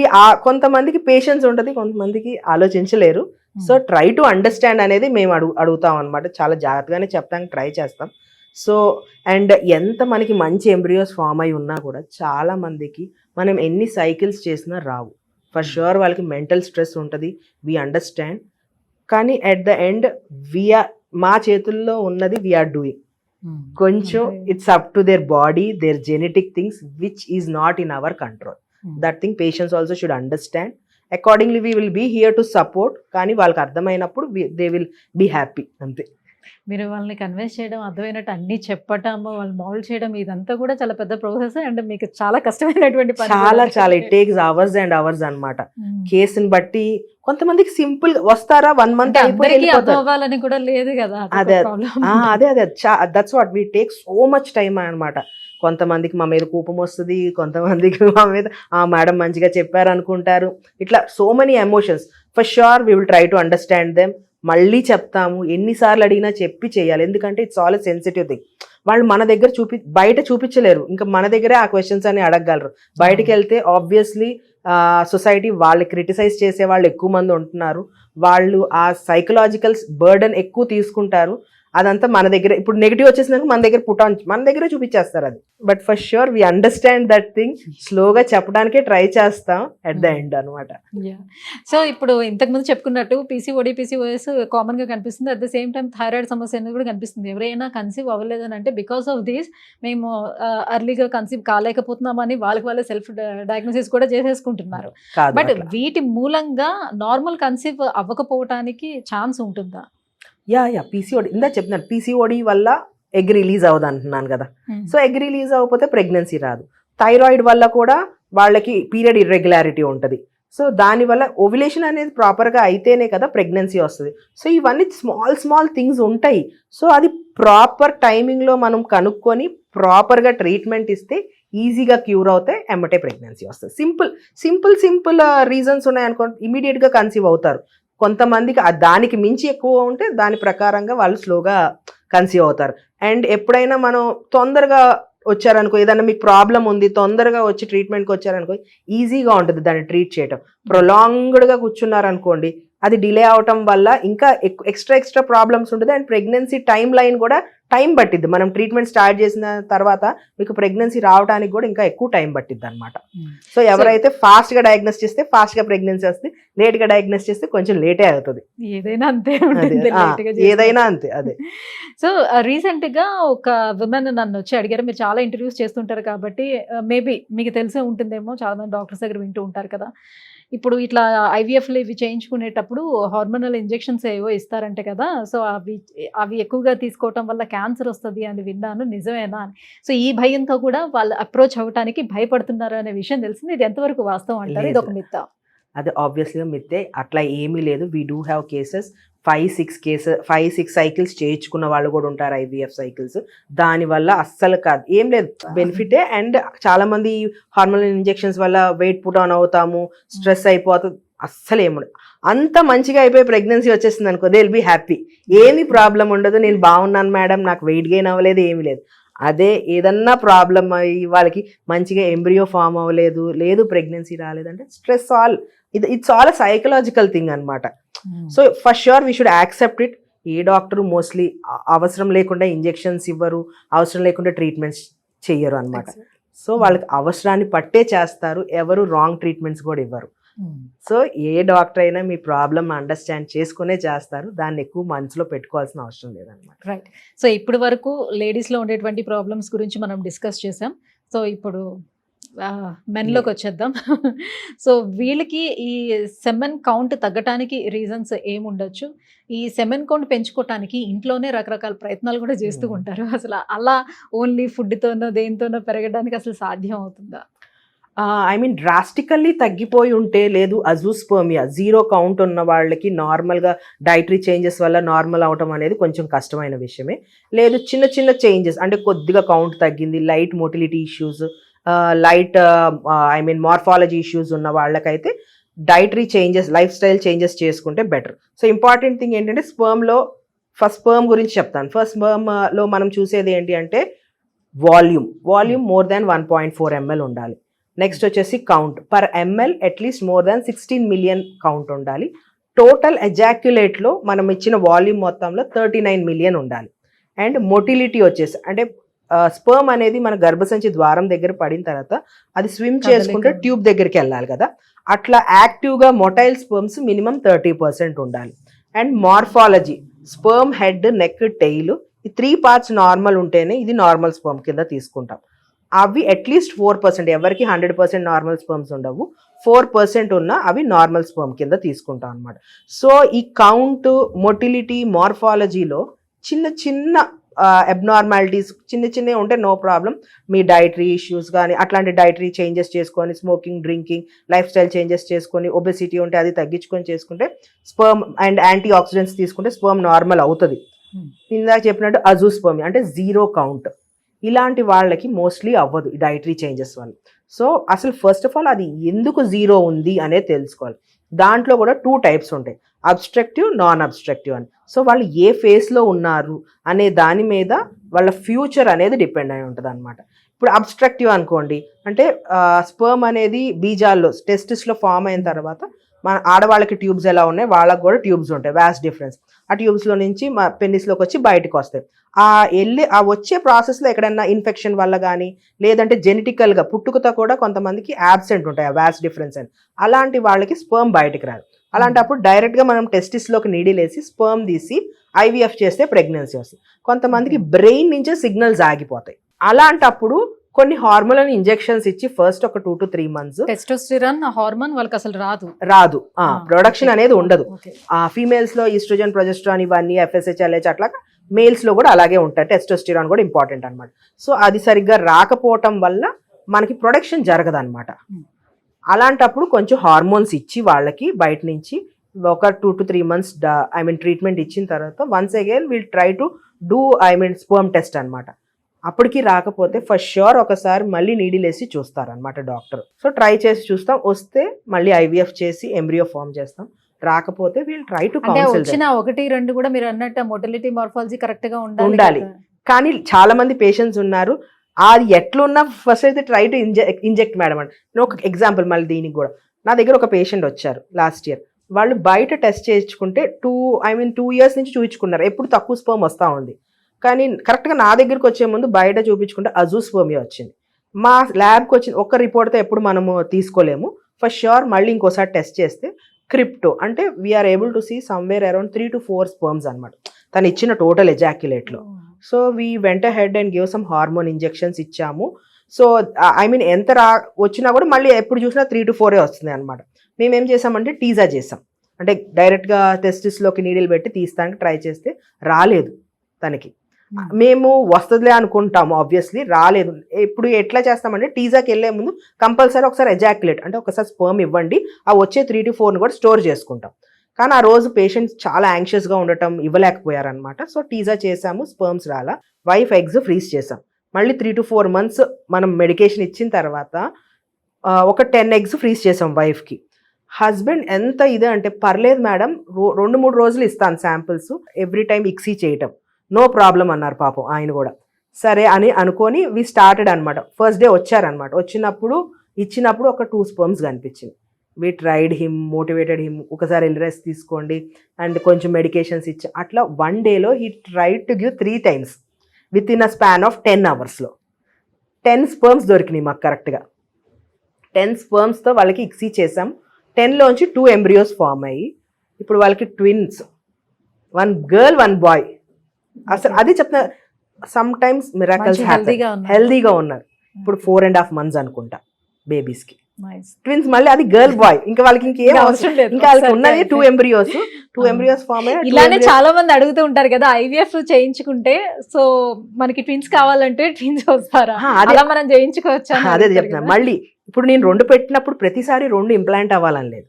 కొంతమందికి పేషెన్స్ ఉంటుంది, కొంతమందికి ఆలోచించలేరు. సో ట్రై టు అండర్స్టాండ్ అనేది మేము అడుగుతాం అనమాట. చాలా జాగ్రత్తగానే చెప్తానికి ట్రై చేస్తాం. సో అండ్ ఎంత మనకి మంచి ఎంబ్రియోస్ ఫామ్ అయి ఉన్నా కూడా చాలా మందికి మనం ఎన్ని సైకిల్స్ చేసినా రావు. ఫర్ షూర్ వాళ్ళకి మెంటల్ స్ట్రెస్ ఉంటుంది, వీ అండర్స్టాండ్. కానీ అట్ ద ఎండ్ మా చేతుల్లో ఉన్నది వీఆర్ డూయింగ్. కొంచెం it's up to their body, their genetic things which is not in our control. That thing patients also should understand. Accordingly we will be here to support. కానీ వాళ్ళకి అర్థమైనప్పుడు they will be happy అంతే. మీరు వాళ్ళని convince చేయడం, అర్థమైనట్టు అన్ని చెప్పటం, వాళ్ళు మౌల్డ్ చేయడం, ఇదంతా కూడా చాలా పెద్ద ప్రాసెస్ అండ్ మీకు చాలా కష్టమైనటువంటి పని. చాలా it takes hours and hours అన్నమాట. కేసుని బట్టి కొంతమందికి సింపుల్ వస్తారా 1 month అవ్వాలని కూడా లేదు కదా. అదే that's what we take so much time అన్నమాట. కొంతమందికి మా మీద కోపం వస్తుంది, కొంతమందికి మా మీద మేడం మంచిగా చెప్పారు అనుకుంటారు. ఇట్లా so many emotions. For sure we will try to understand them. మళ్ళీ చెప్తాము, ఎన్నిసార్లు అడిగినా చెప్పి చేయాలి. ఎందుకంటే ఇట్స్ ఆల్ సెన్సిటివ్ థింగ్. వాళ్ళు మన దగ్గర బయట చూపించలేరు, ఇంకా మన దగ్గరే ఆ క్వశ్చన్స్ అని అడగగలరు. బయటకు వెళ్తే ఆబ్వియస్లీ సొసైటీ వాళ్ళు క్రిటిసైజ్ చేసే వాళ్ళు ఎక్కువ మంది ఉంటున్నారు. వాళ్ళు ఆ సైకలాజికల్ బర్డన్ ఎక్కువ తీసుకుంటారు. అదంతా మన దగ్గర ఇప్పుడు నెగిటివ్ వచ్చేసినాక మన దగ్గర మన దగ్గరే చూపించేస్తారు అది. But for sure we understand that thing. స్లోగా చెప్పడానికే ట్రై చేస్తాం అట్ ద ఎండ్ అనమాట. సో ఇప్పుడు ఇంతకుముందు చెప్పుకున్నట్టు PCOS కామన్ గా కనిపిస్తుంది. At the same time thyroid సమస్య అనేది కూడా కనిపిస్తుంది. ఎవరైనా కన్సీవ్ అవ్వలేదని అంటే బికాస్ ఆఫ్ దిస్ మేము అర్లీగా కన్సీవ్ కాలేకపోతున్నామని వాళ్ళకి సెల్ఫ్ డయాగ్నోసిస్ కూడా చేసేసుకుంటున్నారు. బట్ వీటి మూలంగా నార్మల్ కన్సీవ్ అవ్వకపోవటానికి ఛాన్స్ ఉంటుందా? PCOD ఇందా చెప్తున్నాను, PCOD వల్ల ఎగ్ రిలీజ్ అవ్వదు అంటున్నాను కదా. సో ఎగ్ రిలీజ్ అవ్వకపోతే ప్రెగ్నెన్సీ రాదు. థైరాయిడ్ వల్ల కూడా వాళ్ళకి పీరియడ్ ఇర్రెగ్యులారిటీ ఉంటుంది. సో దానివల్ల ఓవ్యులేషన్ అనేది ప్రాపర్గా అయితేనే కదా ప్రెగ్నెన్సీ వస్తుంది. సో ఇవన్నీ స్మాల్ థింగ్స్ ఉంటాయి. సో అది ప్రాపర్ టైమింగ్లో మనం కనుక్కొని ప్రాపర్గా ట్రీట్మెంట్ ఇస్తే ఈజీగా క్యూర్ అవుతాయి, ఎమ్మటే ప్రెగ్నెన్సీ వస్తుంది. సింపుల్ రీజన్స్ ఉన్నాయనుకో ఇమీడియట్గా కన్సీవ్ అవుతారు. కొంతమందికి దానికి మించి ఎక్కువ ఉంటే దాని ప్రకారంగా వాళ్ళు స్లోగా కన్సీవ్ అవుతారు. అండ్ ఎప్పుడైనా మనం తొందరగా వచ్చారనుకో, ఏదైనా మీకు ప్రాబ్లం ఉంది తొందరగా వచ్చి ట్రీట్మెంట్కి వచ్చారనుకో ఈజీగా ఉంటుంది దాన్ని ట్రీట్ చేయటం. ప్రొలాంగ్డ్గా కూర్చున్నారనుకోండి అది డిలే అవటం వల్ల ఇంకా ఎక్స్ట్రా ప్రాబ్లమ్స్ ఉంటుంది. అండ్ ప్రెగ్నెన్సీ టైం లైన్ కూడా టైం పట్టిద్ది. మనం ట్రీట్మెంట్ స్టార్ట్ చేసిన తర్వాత మీకు ప్రెగ్నెన్సీ రావడానికి కూడా ఇంకా ఎక్కువ టైం పట్టిద్ది అనమాట. సో ఎవరైతే ఫాస్ట్గా డయాగ్నోస్ చేస్తే ఫాస్ట్గా ప్రెగ్నెన్సీ వస్తుంది, లేట్గా డయాగ్నోస్ చేస్తే కొంచెం లేటే అవుతుంది. ఏదైనా అంతే ఏదైనా అంతే. అదే. సో రీసెంట్ గా ఒక విమెన్ నన్ను వచ్చి అడిగారు, మీరు చాలా ఇంటర్వ్యూస్ చేస్తుంటారు కాబట్టి మేబీ మీకు తెలిసే ఉంటుందేమో, చాలా మంది డాక్టర్స్ దగ్గర వింటూ ఉంటారు కదా, ఇప్పుడు ఇట్లా ఐవీఎఫ్లు ఇవి చేయించుకునేటప్పుడు హార్మోనల్ ఇంజెక్షన్స్ ఏవో ఇస్తారంటే కదా, సో అవి ఎక్కువగా తీసుకోవటం వల్ల క్యాన్సర్ వస్తుంది అని విన్నాను, నిజమేనా అని. సో ఈ భయంతో కూడా వాళ్ళు అప్రోచ్ అవ్వటానికి భయపడుతున్నారు అనే విషయం తెలిసింది. ఇది ఎంతవరకు వాస్తవం అంటారు? ఇది ఒక మిత్? అది ఆబ్వియస్లీగా మిత్తే. అట్లా ఏమీ లేదు. We do have cases 5-6 cycles చేయించుకున్న వాళ్ళు కూడా ఉంటారు, ఐవీఎఫ్ సైకిల్స్. దానివల్ల అస్సలు కాదు, ఏం లేదు, బెనిఫిటే. అండ్ చాలా మంది హార్మోనల్ ఇంజెక్షన్స్ వల్ల వెయిట్ పుట్ ఆన్ అవుతాము, స్ట్రెస్ అయిపోతుంది, అస్సలు ఏముండదు. అంత మంచిగా అయిపోయి ప్రెగ్నెన్సీ వచ్చేస్తుంది అనుకో, దే విల్ బీ హ్యాపీ, ఏమీ ప్రాబ్లం ఉండదు. నేను బాగున్నాను మేడం, నాకు వెయిట్ గెయిన్ అవ్వలేదు, ఏమీ లేదు. అదే ఏదన్నా ప్రాబ్లం అయ్యి వాళ్ళకి మంచిగా ఎంబ్రియో ఫామ్ అవ్వలేదు, లేదు ప్రెగ్నెన్సీ రాలేదంటే stress it's all a psychological thing అనమాట. So for sure we should accept it. ఏ డాక్టర్ మోస్ట్లీ అవసరం లేకుండా ఇంజెక్షన్స్ ఇవ్వరు, అవసరం లేకుండా ట్రీట్మెంట్స్ చెయ్యరు అనమాట. సో వాళ్ళకి అవసరాన్ని పట్టే చేస్తారు, ఎవరు రాంగ్ ట్రీట్మెంట్స్ కూడా ఇవ్వరు. సో ఏ డాక్టర్ అయినా మీ ప్రాబ్లమ్ అండర్స్టాండ్ చేసుకునే చేస్తారు, దాన్ని ఎక్కువ మనసులో పెట్టుకోవాల్సిన అవసరం లేదనమాట. రైట్. సో ఇప్పటి వరకు లేడీస్లో ఉండేటువంటి ప్రాబ్లమ్స్ గురించి మనం డిస్కస్ చేసాం. సో ఇప్పుడు మెన్లోకి వచ్చేద్దాం. సో వీళ్ళకి ఈ సెమెన్ కౌంట్ తగ్గటానికి రీజన్స్ ఏముండొచ్చు? ఈ సెమెన్ కౌంట్ పెంచుకోవటానికి ఇంట్లోనే రకరకాల ప్రయత్నాలు కూడా చేస్తూ ఉంటారు. అసలు అలా ఓన్లీ ఫుడ్తోనో దేనితోనో పెరగడానికి అసలు సాధ్యం అవుతుందా? ఐ మీన్ డ్రాస్టికల్లీ తగ్గిపోయి ఉంటే, లేదు అజూస్పర్మియా 0 కౌంట్ ఉన్న వాళ్ళకి నార్మల్గా డైటరీ చేంజెస్ వల్ల నార్మల్ అవటం అనేది కొంచెం కష్టమైన విషయమే. లేదు చిన్న చేంజెస్ అంటే కొద్దిగా కౌంట్ తగ్గింది, light motility issues, light morphology issues ఉన్న వాళ్ళకైతే dietary changes, life style changes చేసుకుంటే బెటర్. సో ఇంపార్టెంట్ థింగ్ ఏంటంటే స్పర్మ్ గురించి చెప్తాను. ఫస్ట్ స్పర్మ్లో మనం చూసేది ఏంటి అంటే వాల్యూమ్ మోర్ దాన్ 1.4 ml ఉండాలి. నెక్స్ట్ వచ్చేసి count per ML at least more than 16 million count ఉండాలి. టోటల్ ఎజాక్యులేట్లో మనం ఇచ్చిన వాల్యూమ్ మొత్తంలో 39 మిలియన్ ఉండాలి. అండ్ మొటిలిటీ వచ్చేసి అంటే స్పర్మ్ అనేది మన గర్భసంచి ద్వారం దగ్గర పడిన తర్వాత అది స్విమ్ చేసుకుంటే ట్యూబ్ దగ్గరికి వెళ్ళాలి కదా, అట్లా యాక్టివ్గా మొటైల్ స్పర్మ్స్ మినిమం 30% ఉండాలి. And morphology sperm head, neck, tail ఈ 3 parts నార్మల్ ఉంటేనే ఇది నార్మల్ స్పర్మ్ కింద తీసుకుంటాం. అవి అట్లీస్ట్ 4%, ఎవరికి 100% నార్మల్ స్పర్మ్స్ ఉండవు, 4% ఉన్న అవి నార్మల్ స్పర్మ్ కింద తీసుకుంటాం అనమాట. సో ఈ కౌంట్, మొటిలిటీ, మార్ఫాలజీలో చిన్న అబ్నార్మాలిటీస్ చిన్నవి ఉంటే నో ప్రాబ్లం. మీ డైటరీ ఇష్యూస్ కానీ అట్లాంటి డైటరీ చేంజెస్ చేసుకొని, smoking, drinking, life style changes చేసుకొని, ఒబెసిటీ ఉంటే అది తగ్గించుకొని చేసుకుంటే స్పర్మ్ అండ్ యాంటీ ఆక్సిడెంట్స్ తీసుకుంటే స్పర్మ్ నార్మల్ అవుతుంది. ఇందాక చెప్పినట్టు అజూస్పర్మియా అంటే 0 కౌంట్ ఇలాంటి వాళ్ళకి మోస్ట్లీ అవ్వదు ఈ డైటరీ చేంజెస్ వల్ల. సో అసలు ఫస్ట్ ఆఫ్ ఆల్ అది ఎందుకు 0 ఉంది అనేది తెలుసుకోవాలి. దాంట్లో కూడా 2 types ఉంటాయి, అబ్స్ట్రక్టివ్, నాన్ అబ్స్ట్రక్టివ్ అని. సో వాళ్ళు ఏ ఫేస్లో ఉన్నారు అనే దాని మీద వాళ్ళ ఫ్యూచర్ అనేది డిపెండ్ అయి ఉంటుంది అనమాట. ఇప్పుడు అబ్స్ట్రక్టివ్ అనుకోండి అంటే స్పర్మ్ అనేది బీజాల్లో టెస్టిస్లో ఫామ్ అయిన తర్వాత మన ఆడవాళ్ళకి ట్యూబ్స్ ఎలా ఉన్నాయి, వాళ్ళకి కూడా ట్యూబ్స్ ఉంటాయి, వ్యాస్ట్ డిఫరెన్స్. ఆ ట్యూబ్స్లో నుంచి మా పెన్నిస్లోకి వచ్చి బయటకు వస్తాయి. ఆ వచ్చే ప్రాసెస్లో ఎక్కడైనా ఇన్ఫెక్షన్ వల్ల కానీ లేదంటే జెనెటికల్గా పుట్టుకతో కూడా కొంతమందికి యాబ్సెంట్ ఉంటాయి ఆ వ్యాస్ట్ డిఫరెన్స్ అని. అలాంటి వాళ్ళకి స్పర్మ్ బయటకు రాదు. అలాంటప్పుడు డైరెక్ట్గా మనం టెస్టిస్లోకి నీడిల్ వేసి స్పర్మ్ తీసి ఐవీఎఫ్ చేస్తే ప్రెగ్నెన్సీ వస్తుంది. కొంతమందికి బ్రెయిన్ నుంచే సిగ్నల్స్ ఆగిపోతాయి. అలాంటప్పుడు కొన్ని హార్మోనల్ ఇంజెక్షన్స్ ఇచ్చి ఫస్ట్ ఒక 2 to 3 months టెస్టోస్టెరాన్ హార్మోన్ వాళ్ళకి అసలు రాదు, ప్రొడక్షన్ అనేది ఉండదు. ఫీమేల్స్ లో ఈస్ట్రోజన్, ప్రొజెస్ట్రాన్ ఇవన్నీ FSH, LH అట్లా మేల్స్ లో కూడా అలాగే ఉంటాయి. టెస్టోస్టెరాన్ కూడా ఇంపార్టెంట్ అనమాట. సో అది సరిగ్గా రాకపోవటం వల్ల మనకి ప్రొడక్షన్ జరగదు అనమాట. అలాంటప్పుడు కొంచెం హార్మోన్స్ ఇచ్చి వాళ్ళకి బయట నుంచి ఒక 2 to 3 months ట్రీట్మెంట్ ఇచ్చిన తర్వాత once again will try to do sperm test అనమాట. అప్పటికి రాకపోతే ఫస్ట్ ష్యూర్ ఒకసారి మళ్ళీ నీడిల్ వేసి చూస్తారనమాట డాక్టర్. సో ట్రై చేసి చూస్తాం, వస్తే మళ్ళీ ఐవీఎఫ్ చేసి ఎంబ్రియో ఫామ్ చేస్తాం. రాకపోతే వీల్ ట్రై టు కౌన్సిల్. వచ్చిన 1-2 కూడా మీరు అన్నట్టు మొటిలిటీ మార్ఫాలజీ కరెక్ట్ గా ఉండాలి. కానీ చాలా మంది పేషెంట్స్ ఉన్నారు, అది ఎట్లున్నా ఫస్ట్ అయితే ట్రై టు ఇంజెక్ట్ మేడం అంటే. నేను ఒక ఎగ్జాంపుల్ మళ్ళీ దీనికి కూడా, నా దగ్గర ఒక పేషెంట్ వచ్చారు లాస్ట్ ఇయర్. వాళ్ళు బయట టెస్ట్ చేయించుకుంటే 2 years నుంచి చూపించుకున్నారు, ఎప్పుడు తక్కువ స్పర్మ్ వస్తూ ఉంది. కానీ కరెక్ట్గా నా దగ్గరికి వచ్చే ముందు బయట చూపించుకుంటే అజూస్పర్మియా వచ్చింది. మా ల్యాబ్కి వచ్చింది. ఒక్క రిపోర్ట్తో ఎప్పుడు మనము తీసుకోలేము, ఫస్ట్ ష్యూర్ మళ్ళీ ఇంకోసారి టెస్ట్ చేస్తే క్రిప్టో అంటే we're able to see somewhere around 3 to 4 sperms అనమాట తను ఇచ్చిన టోటల్ ఎజాక్యులేట్లో. So we went ahead and give some hormone injections ఇచ్చాము. సో ఎంత వచ్చినా కూడా మళ్ళీ ఎప్పుడు చూసినా 3 to 4 వస్తుంది అనమాట. మేము ఏం చేసామంటే టీజా చేసాం, అంటే డైరెక్ట్గా టెస్టిస్లోకి నీడిల్ పెట్టి తీస్తానికి ట్రై చేస్తే రాలేదు తనకి. మేము వస్తుందిలే అనుకుంటాము, ఆబ్వియస్లీ రాలేదు. ఇప్పుడు ఎట్లా చేస్తామంటే టీజాకి వెళ్ళే ముందు కంపల్సరీ ఒకసారి ఎజాక్యులేట్ అంటే ఒకసారి స్పర్మ్ ఇవ్వండి, ఆ వచ్చే 3 to 4 కూడా స్టోర్ చేసుకుంటాం. కానీ ఆ రోజు పేషెంట్స్ చాలా యాంగ్షియస్గా ఉండటం ఇవ్వలేకపోయారనమాట. సో టీజా చేసాము, స్పర్మ్స్ రాలా, వైఫ్ ఎగ్స్ ఫ్రీజ్ చేసాం. మళ్ళీ 3 to 4 months మనం మెడికేషన్ ఇచ్చిన తర్వాత ఒక 10 eggs ఫ్రీజ్ చేసాం వైఫ్కి. హస్బెండ్ ఎంత ఇదే అంటే పర్లేదు మేడం 2-3 రోజులు ఇస్తాను శాంపిల్స్, ఎవ్రీ టైం ఇక్సీ చేయటం, నో ప్రాబ్లం అన్నారు పాపం ఆయన కూడా. సరే అని అనుకొని వి స్టార్టెడ్ అనమాట. ఫస్ట్ డే వచ్చారనమాట. ఇచ్చినప్పుడు ఒక 2 sperms కనిపించింది. We tried him, motivated him, ఒకసారి రెస్ట్ తీసుకోండి అండ్ కొంచెం మెడికేషన్స్ ఇచ్చి అట్లా 1 day he tried to give 3 times with in a span of 10 hours 10 sperms దొరికినాయి మాకు కరెక్ట్గా. 10 spermsతో వాళ్ళకి ఇక్సీ చేసాం. 10లోంచి 2 embryos ఫామ్ అయ్యి ఇప్పుడు వాళ్ళకి ట్విన్స్, 1 girl 1 boy. అసలు అది చెప్తున్నా, సమ్ టైమ్స్ మిరాకల్స్ హెల్దీగా ఉన్నారు. ఇప్పుడు 4.5 months అనుకుంటా బేబీస్ కి ట్విన్స్. మళ్ళీ అది గర్ల్ బాయ్, ఇంకా వాళ్ళకి ఇంకేం అవసరం లేదు, ఇంకా వాళ్ళకి ఉన్నది 2 embryos ఫామ్ అయ్యి. ఇలానే చాలా మంది అడుగుతూ ఉంటారు కదా, ఐవీఎఫ్ చేయించుకుంటే సో మనకి ట్విన్స్ కావాలంటే ట్విన్స్ వస్తారా, అలా మనం చేయించుకోవచ్చు. అదే చెప్తున్నా. మళ్ళీ ఇప్పుడు నేను 2 పెట్టినప్పుడు ప్రతిసారి 2 ఇంప్లాంట్ అవ్వాలని లేదు.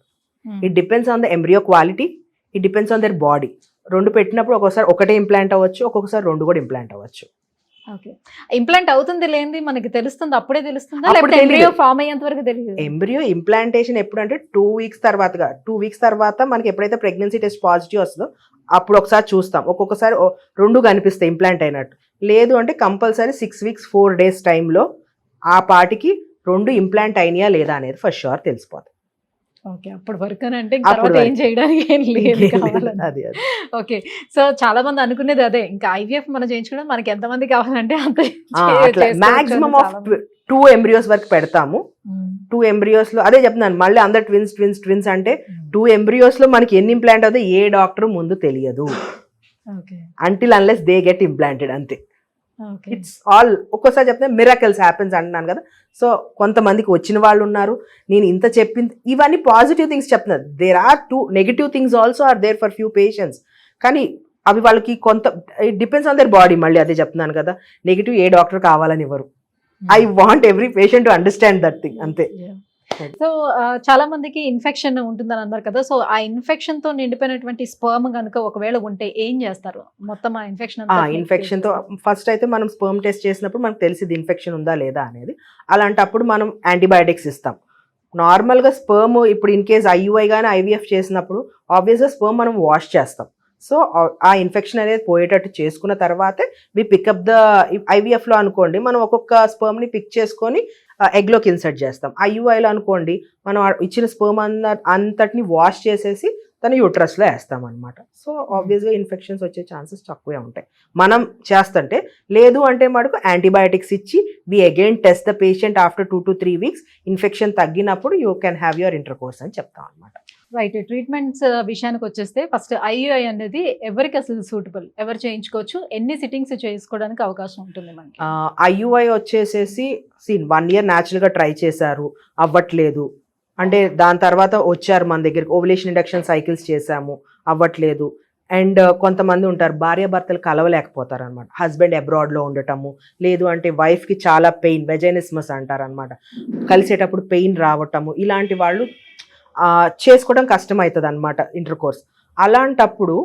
It depends on the embryo quality, it depends on their body. 2 పెట్టినప్పుడు ఒక్కోసారి 1 ఇంప్లాంట్ అవ్వచ్చు, ఒక్కొక్కసారి 2 కూడా ఇంప్లాంట్ అవ్వచ్చు. ఓకే, ఇంప్లాంట్ అవుతుంది లేనిది మనకి తెలుస్తుంది, అప్పుడే తెలుస్తుందా లేకపోతే ఎంబ్రియో ఫామ్ అయ్యేంత వరకు తెలియదు? ఎంబ్రియో ఇంప్లాంటేషన్ ఎప్పుడు అంటే 2 weeks తర్వాత మనకి ఎప్పుడైతే ప్రెగ్నెన్సీ టెస్ట్ పాజిటివ్ వస్తుందో అప్పుడు ఒకసారి చూస్తాం. ఒక్కొక్కసారి 2 కనిపిస్తాయి ఇంప్లాంట్ అయినట్టు. లేదు అంటే కంపల్సరీ 6 weeks 4 days టైంలో ఆ పాటికి 2 ఇంప్లాంట్ అయినాయా లేదా అనేది ఫస్ట్ షూర్ తెలిసిపోతుంది. ఓకే, అప్పటి వరకు అంటే ఏం చేయడానికి ఏం లేదు కావాలంటే. ఓకే, సో చాలా మంది అనుకునేది అదే, ఇంకా ఐవీఎఫ్ మనం చేయించుకోవడం మనకి ఎంతమంది కావాలంటే అంత మాక్సిమం ఆఫ్ 2 embryos వరకు పెడతాము. 2 embryos లో అదే చెప్తున్నాను, మళ్ళీ అందరు ట్విన్స్ అంటే 2 embryos లో మనకి ఎన్ని ఇంప్లాంట్ అవుతాయి ఏ డాక్టర్ ముందు తెలియదు, until unless they get implanted అంతే. ఇట్స్ ఆల్ ఒక్కోసారి చెప్తే మిరాకిల్స్ హ్యాపెన్స్ అంటున్నాను కదా. సో కొంతమందికి వచ్చిన వాళ్ళు ఉన్నారు. నేను ఇంత చెప్పింది ఇవన్నీ పాజిటివ్ థింగ్స్ చెప్తున్నారు. There are 2 negative things also are there for few patients. కానీ అవి వాళ్ళకి కొంత it depends on their body. మళ్ళీ అదే చెప్తున్నాను కదా, నెగిటివ్ ఏ డాక్టర్ కావాలని ఇవ్వరు. I want every patient to understand that thing అంతే. సో చాలా మందికి ఇన్ఫెక్షన్ ఉంటుందని అన్నారు కదా, సో ఆ ఇన్ఫెక్షన్ తో నిండిపోయినటువంటి స్పర్మ్ కనుక ఒకవేళ ఉంటే ఏం చేస్తారు? మొత్తం ఆ ఇన్ఫెక్షన్ తో ఫస్ట్ అయితే మనం స్పర్మ్ టెస్ట్ చేసినప్పుడు మనకు తెలిసింది ఇన్ఫెక్షన్ ఉందా లేదా అనేది. అలాంటప్పుడు మనం యాంటీబయాటిక్స్ ఇస్తాం. నార్మల్గా స్పర్మ్ ఇప్పుడు ఇన్ కేస్ ఐయుఐ కానీ ఐవీఎఫ్ చేసినప్పుడు ఆబ్వియస్గా స్పర్మ్ మనం వాష్ చేస్తాం. సో ఆ ఇన్ఫెక్షన్ అనేది పోయేటట్టు చేసుకున్న తర్వాతే వి పికప్ ద ఐవీఎఫ్లో అనుకోండి మనం ఒక్కొక్క స్పర్మ్ని పిక్ చేసుకొని ఎగ్లోకి ఇన్సర్ట్ చేస్తాం. ఐయుఐలో అనుకోండి మనం ఇచ్చిన స్పర్మ్ అంతటిని వాష్ చేసేసి తన యూట్రస్లో వేస్తాం అనమాట. సో ఆబ్వియస్గా ఇన్ఫెక్షన్స్ వచ్చే ఛాన్సెస్ తక్కువే ఉంటాయి మనం చేస్తుంటే. లేదు అంటే మటుకు యాంటీబయాటిక్స్ ఇచ్చి we again test the patient after 2 to 3 weeks. Infection తగ్గినప్పుడు you can have your intercourse అని చెప్తాం అనమాట. రైట్, ట్రీట్మెంట్స్ విషయానికి వచ్చేస్తే ఫస్ట్ ఐయుఐ అనేది ఎవరికి అసలు సూటబుల్, ఎవరు చేయించుకోవచ్చు, ఎన్ని సిట్టింగ్స్ చేసుకోవడానికి అవకాశం ఉంటుంది మనకి? ఐయుఐ వచ్చేసేసి 1 year న్యాచురల్గా ట్రై చేశారు, అవ్వట్లేదు అంటే దాని తర్వాత వచ్చారు మన దగ్గరికి, ఓవులేషన్ ఇండక్షన్ సైకిల్స్ చేశాము, అవ్వట్లేదు, అండ్ కొంతమంది ఉంటారు భార్యాభర్తలు కలవలేకపోతారు అనమాట, హస్బెండ్ అబ్రాడ్లో ఉండటము, లేదు అంటే వైఫ్కి చాలా పెయిన్, వెజైనిస్మస్ అంటారు అనమాట, కలిసేటప్పుడు పెయిన్ రావటము, ఇలాంటి వాళ్ళు చేసుకోవడం కష్టం అవుతుంది అనమాట ఇంటర్ కోర్స్. అలాంటప్పుడు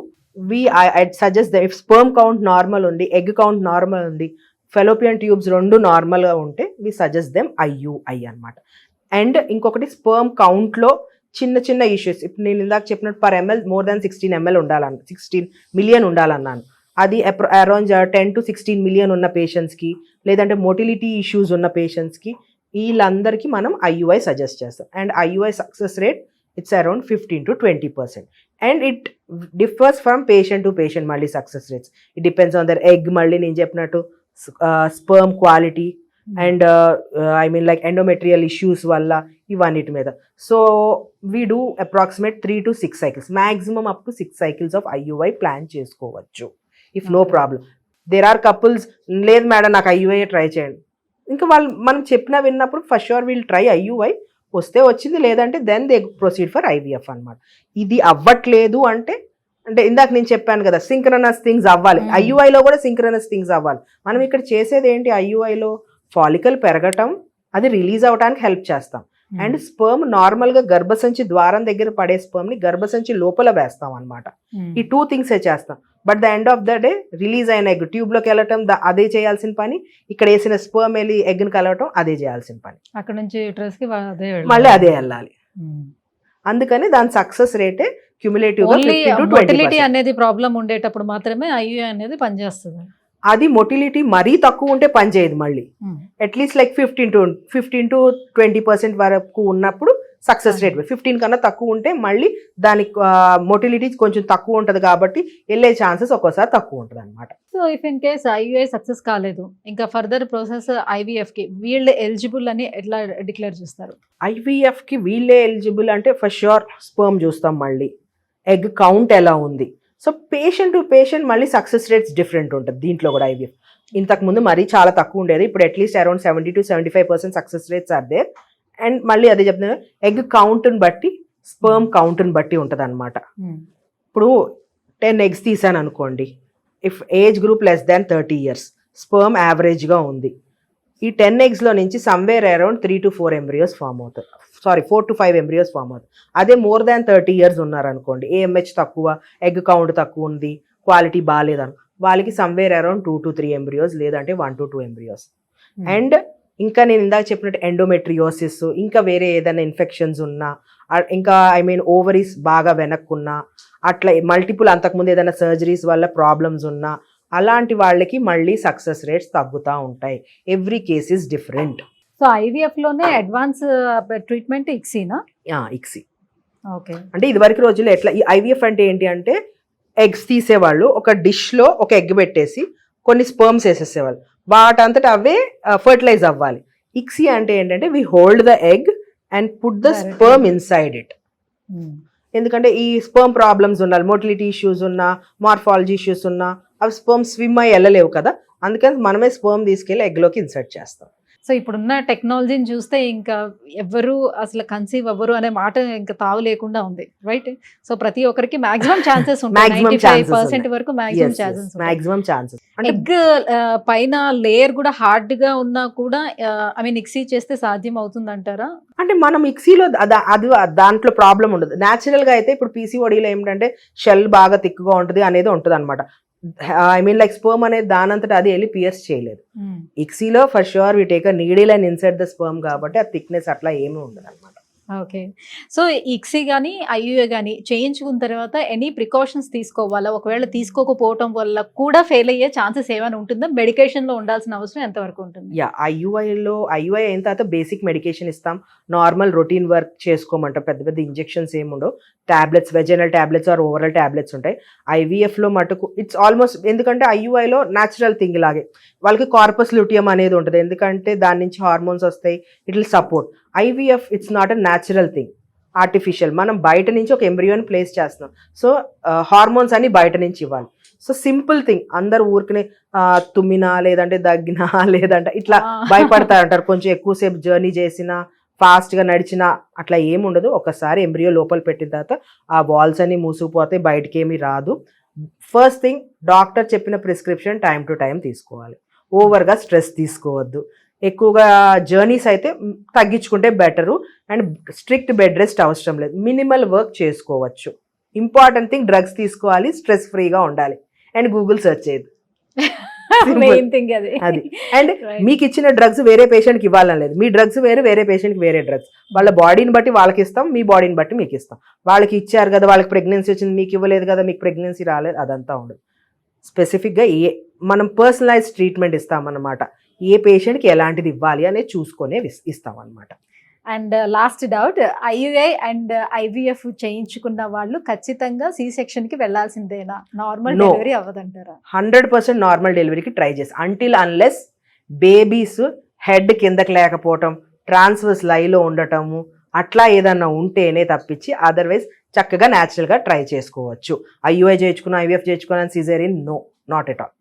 I suggest if sperm count normal ఉంది, ఎగ్ కౌంట్ నార్మల్ ఉంది, ఫెలోపియన్ ట్యూబ్స్ రెండు నార్మల్గా ఉంటే వి సజెస్ట్ దెమ్ IUI అనమాట. అండ్ ఇంకొకటి స్పర్మ్ కౌంట్లో చిన్న చిన్న ఇష్యూస్, ఇప్పుడు నేను ఇందాక చెప్పినట్టు per ml more than 16 ml ఉండాలన్న, 16 మిలియన్ ఉండాలన్నాను. అది అరౌండ్ 10 to 16 మిలియన్ ఉన్న పేషెంట్స్కి, లేదంటే మొటిలిటీ ఇష్యూస్ ఉన్న పేషెంట్స్కి, వీళ్ళందరికీ మనం IUI సజెస్ట్ చేస్తాం. And IUI success rate it's around 15 to 20%. And it differs from patient to patient. మళ్ళీ success rates it depends on their egg, మళ్ళీ నేను చెప్పినట్టు sperm quality and I mean like endometrial issues వల్ల ఇవన్నిటి మీద. So we do approximate 3 to 6 cycles, maximum up to 6 cycles of IUI plan చేసుకోవచ్చు if no problem. There are couples, లేదు madam నాకు IUI try చేయండి, ఇంకా వాళ్ళు మనం చెప్పినా విన్నప్పుడు first sure we'll try IUI, వస్తే వచ్చింది, లేదంటే then they proceed for IVF అనమాట. ఇది అవ్వట్లేదు అంటే ఇందాక నేను చెప్పాను కదా సింక్రనస్ థింగ్స్ అవ్వాలి, IUIలో కూడా సింక్రనస్ థింగ్స్ అవ్వాలి. మనం ఇక్కడ చేసేది ఏంటి, IUIలో ఫాలికల్ పెరగటం, అది రిలీజ్ అవడానికి హెల్ప్ చేస్తాం. అండ్ స్పర్మ్ నార్మల్గా గర్భసంచి ద్వారం దగ్గర పడే స్పర్మ్ని గర్భసంచి లోపల వేస్తాం అనమాట. ఈ 2 things చేస్తాం. But the end of the day release అయిన ఎగ్ ట్యూబ్లోకి వెళ్ళటం అదే చేయాల్సిన పని, ఇక్కడ వేసిన స్పర్మ్ వెళ్ళి ఎగ్ని కలవటం అదే చేయాల్సిన పని, అక్కడ నుంచి మళ్ళీ అదే వెళ్ళాలి. అందుకని దాని సక్సెస్ రేటే క్యుములేటివ్ అనేది ప్రాబ్లం ఉండేటప్పుడు మాత్రమే IUI అనేది పనిచేస్తుంది. అది మొటిలిటీ మరీ తక్కువ ఉంటే పనిచేయదు. మళ్ళీ అట్లీస్ట్ లైక్ 15 to 20% వరకు ఉన్నప్పుడు సక్సెస్ రేట్, 15 కన్నా తక్కువ ఉంటే మళ్ళీ దానికి మొటిలిటీ కొంచెం తక్కువ ఉంటుంది కాబట్టి వెళ్ళే ఛాన్సెస్ ఒక్కోసారి తక్కువ ఉంటుంది అనమాట. So if in case IUI success కాలేదు, ఇంకా ఫర్దర్ ప్రాసెస్ IVF కి వీళ్ళు ఎలిజిబుల్ అని ఎట్లా డిక్లేర్ చేస్తారు? IVF కి వీళ్ళే ఎలిజిబుల్ అంటే ఫర్ ష్యూర్ స్పర్మ్ చూస్తాం, మళ్ళీ ఎగ్ కౌంట్ ఎలా ఉంది. సో పేషెంట్ టు పేషెంట్ మళ్ళీ సక్సెస్ రేట్స్ డిఫరెంట్ ఉంటుంది దీంట్లో కూడా. IVF ఇంతకుముందు మరీ చాలా తక్కువ ఉండేది, ఇప్పుడు at least around 70 to 75% success rates are there. And మళ్ళీ అదే చెప్తున్నా, ఎగ్ కౌంట్ని బట్టి స్పర్మ్ కౌంట్ని బట్టి ఉంటుంది అనమాట. ఇప్పుడు 10 eggs తీసాను అనుకోండి, if age group less than 30 years, sperm యావరేజ్గా ఉంది, ఈ 10 eggsలో నుంచి somewhere around 3 to 4 embryos form అవుతారు, 4 to 5 embryos ఫామ్ అవుతాయి. అదే more than 30 years ఉన్నారనుకోండి, AMH తక్కువ, ఎగ్ కౌంట్ తక్కువ ఉంది, క్వాలిటీ బాగాలేదను, వాళ్ళకి సమ్వేర్ అరౌండ్ 2 to 3 embryos, లేదంటే 1 to 2 embryos. అండ్ ఇంకా నేను ఇందాక చెప్పినట్టు ఎండోమెట్రియోసిస్, ఇంకా వేరే ఏదైనా ఇన్ఫెక్షన్స్ ఉన్నా, ఇంకా ఐ మీన్ ఓవరీస్ బాగా వెనక్కున్నా, అట్లా మల్టిపుల్ అంతకుముందు ఏదైనా సర్జరీస్ వల్ల ప్రాబ్లమ్స్ ఉన్నా, అలాంటి వాళ్ళకి మళ్ళీ సక్సెస్ రేట్స్ తగ్గుతూ ఉంటాయి. Every case is different. So IVF లోనే అడ్వాన్స్ ట్రీట్మెంట్ ఇక్సీనా? ఇక్సీ. ఓకే. అంటే ఇదివరకు రోజుల్లో ఎట్లా, ఈ IVF అంటే ఏంటి అంటే ఎగ్స్ తీసేవాళ్ళు, ఒక డిష్లో ఒక ఎగ్ పెట్టేసి కొన్ని స్పర్మ్స్ వేసేసేవాళ్ళు, వాటంతటా అవే ఫర్టిలైజ్ అవ్వాలి. ఇక్సీ అంటే ఏంటంటే we hold the egg and put the sperm inside it. ఎందుకంటే ఈ స్పర్మ్ ప్రాబ్లమ్స్ ఉండాలి, మోటిలిటీ ఇష్యూస్ ఉన్నా, మార్ఫాలజీ ఇష్యూస్ ఉన్నా, అవి స్పర్మ్ స్విమ్ అయ్యి వెళ్ళలేవు కదా, అందుకని మనమే స్పర్మ్ తీసుకెళ్ళి ఎగ్లోకి ఇన్సర్ట్ చేస్తాం. సో ఇప్పుడున్న టెక్నాలజీని చూస్తే ఇంకా ఎవరు అసలు కన్సీవ్ అవ్వరు అనే మాట ఇంకా తావు లేకుండా ఉంది, రైట్? సో ప్రతి ఒక్కరికి మాక్సిమం ఛాన్సెస్ ఉంటాయి, 95% వరకు మాక్సిమం ఛాన్సెస్. ఎగ్ పైన లేయర్ కూడా హార్డ్ గా ఉన్నా కూడా ఐ మీన్ మిక్సీ చేస్తే సాధ్యం అవుతుంది అంటారా? అంటే మనం మిక్సీలో అది దాంట్లో ప్రాబ్లం ఉండదు. న్యాచురల్ గా అయితే ఇప్పుడు PCODలో ఏమిటంటే షెల్ బాగా థిక్గా ఉంటుంది అనేది ఉంటుంది అనమాట. ఐ మీన్ లైక్ స్పర్మ్ అనేది దానంతటా అది వెళ్ళి పియర్స్ చేయలేదు. ఇక్సీలో for sure we take a needle and insert the sperm కాబట్టి ఆ థిక్నెస్ అట్లా ఏమీ ఉండదు అనమాట. ఓకే. సో ఇక్సీ కానీ IUI కానీ చేయించుకున్న తర్వాత ఎనీ ప్రికాషన్స్ తీసుకోవాలా? ఒకవేళ తీసుకోకపోవటం వల్ల కూడా ఫెయిల్ అయ్యే ఛాన్సెస్ ఏమైనా ఉంటుందా? మెడికేషన్లో ఉండాల్సిన అవసరం ఎంతవరకు ఉంటుంది? IUI అయిన తర్వాత బేసిక్ మెడికేషన్ ఇస్తాం, నార్మల్ రొటీన్ వర్క్ చేసుకోమంటాం, పెద్ద పెద్ద ఇంజెక్షన్స్ ఏముండవు, tablets, vaginal tablets or oral tablets ఉంటాయి. IVFలో మటుకు ఇట్స్ ఆల్మోస్ట్, ఎందుకంటే IUIలో న్యాచురల్ థింగ్ లాగే వాళ్ళకి కార్పస్ ల్యూటియం అనేది ఉంటుంది, ఎందుకంటే దాని నుంచి హార్మోన్స్ వస్తాయి, it will support. IVF it's not a natural thing, artificial. మనం బయట నుంచి ఒక ఎంబ్రియోని ప్లేస్ చేస్తున్నాం, సో హార్మోన్స్ అని బయట నుంచి ఇవ్వాలి. సో సింపుల్ థింగ్, అందరు ఊరికనే తుమ్మినా లేదంటే దగ్గినా లేదంటే ఇట్లా భయపడతారంటారు, కొంచెం ఎక్కువసేపు జర్నీ చేసినా ఫాస్ట్గా నడిచినా అట్లా ఏముండదు. ఒకసారి ఎంబ్రియో లోపల పెట్టిన తర్వాత ఆ వాల్స్ అన్ని మూసుకుపోతే బయటకి ఏమీ రాదు. ఫస్ట్ థింగ్ డాక్టర్ చెప్పిన ప్రిస్క్రిప్షన్ టైం టు టైం తీసుకోవాలి. ఓవర్గా స్ట్రెస్ తీసుకోవద్దు. ఎక్కువగా జర్నీస్ అయితే తగ్గించుకుంటే better. And strict bed rest అవసరం లేదు, మినిమల్ వర్క్ చేసుకోవచ్చు. ఇంపార్టెంట్ థింగ్ డ్రగ్స్ తీసుకోవాలి, స్ట్రెస్ ఫ్రీగా ఉండాలి అండ్ గూగుల్ సెర్చ్ చేయదు. మెయిన్ థింగ్ అది. అండ్ మీకు ఇచ్చిన డ్రగ్స్ వేరే పేషెంట్కి ఇవ్వాలని లేదు. మీ డ్రగ్స్ వేరే పేషెంట్కి వేరే డ్రగ్స్. వాళ్ళ బాడీని బట్టి వాళ్ళకి ఇస్తాం, మీ బాడీని బట్టి మీకు ఇస్తాం. వాళ్ళకి ఇచ్చారు కదా, వాళ్ళకి ప్రెగ్నెన్సీ వచ్చింది, మీకు ఇవ్వలేదు కదా, మీకు ప్రెగ్నెన్సీ రాలేదు, అదంతా ఉండదు. స్పెసిఫిక్గా మనం పర్సనలైజ్ ట్రీట్మెంట్ ఇస్తామన్నమాట. ఏ పేషెంట్కి ఎలాంటిది ఇవ్వాలి అనేది చూసుకొనే ఇస్తాం అనమాట. And last doubt, IUI and IVF చేయించుకున్న వాళ్ళు ఖచ్చితంగా సి సెక్షన్ కి వెళ్లాల్సిందేనా? నార్మల్ డెలివరీ అవ్వదంటారా? 100% నార్మల్ డెలివరీకి ట్రై చేసి, అంటిల్ అన్లెస్ బేబీస్ హెడ్ కిందకి లేకపోవటం, ట్రాన్స్వర్స్ లైలో ఉండటము అట్లా ఏదన్నా ఉంటేనే తప్పించి అదర్వైజ్ చక్కగా న్యాచురల్గా ట్రై చేసుకోవచ్చు. ఐయుఐ చేయించుకున్న, ఐవీఎఫ్ చేయించుకున్న, caesarean no, not at all.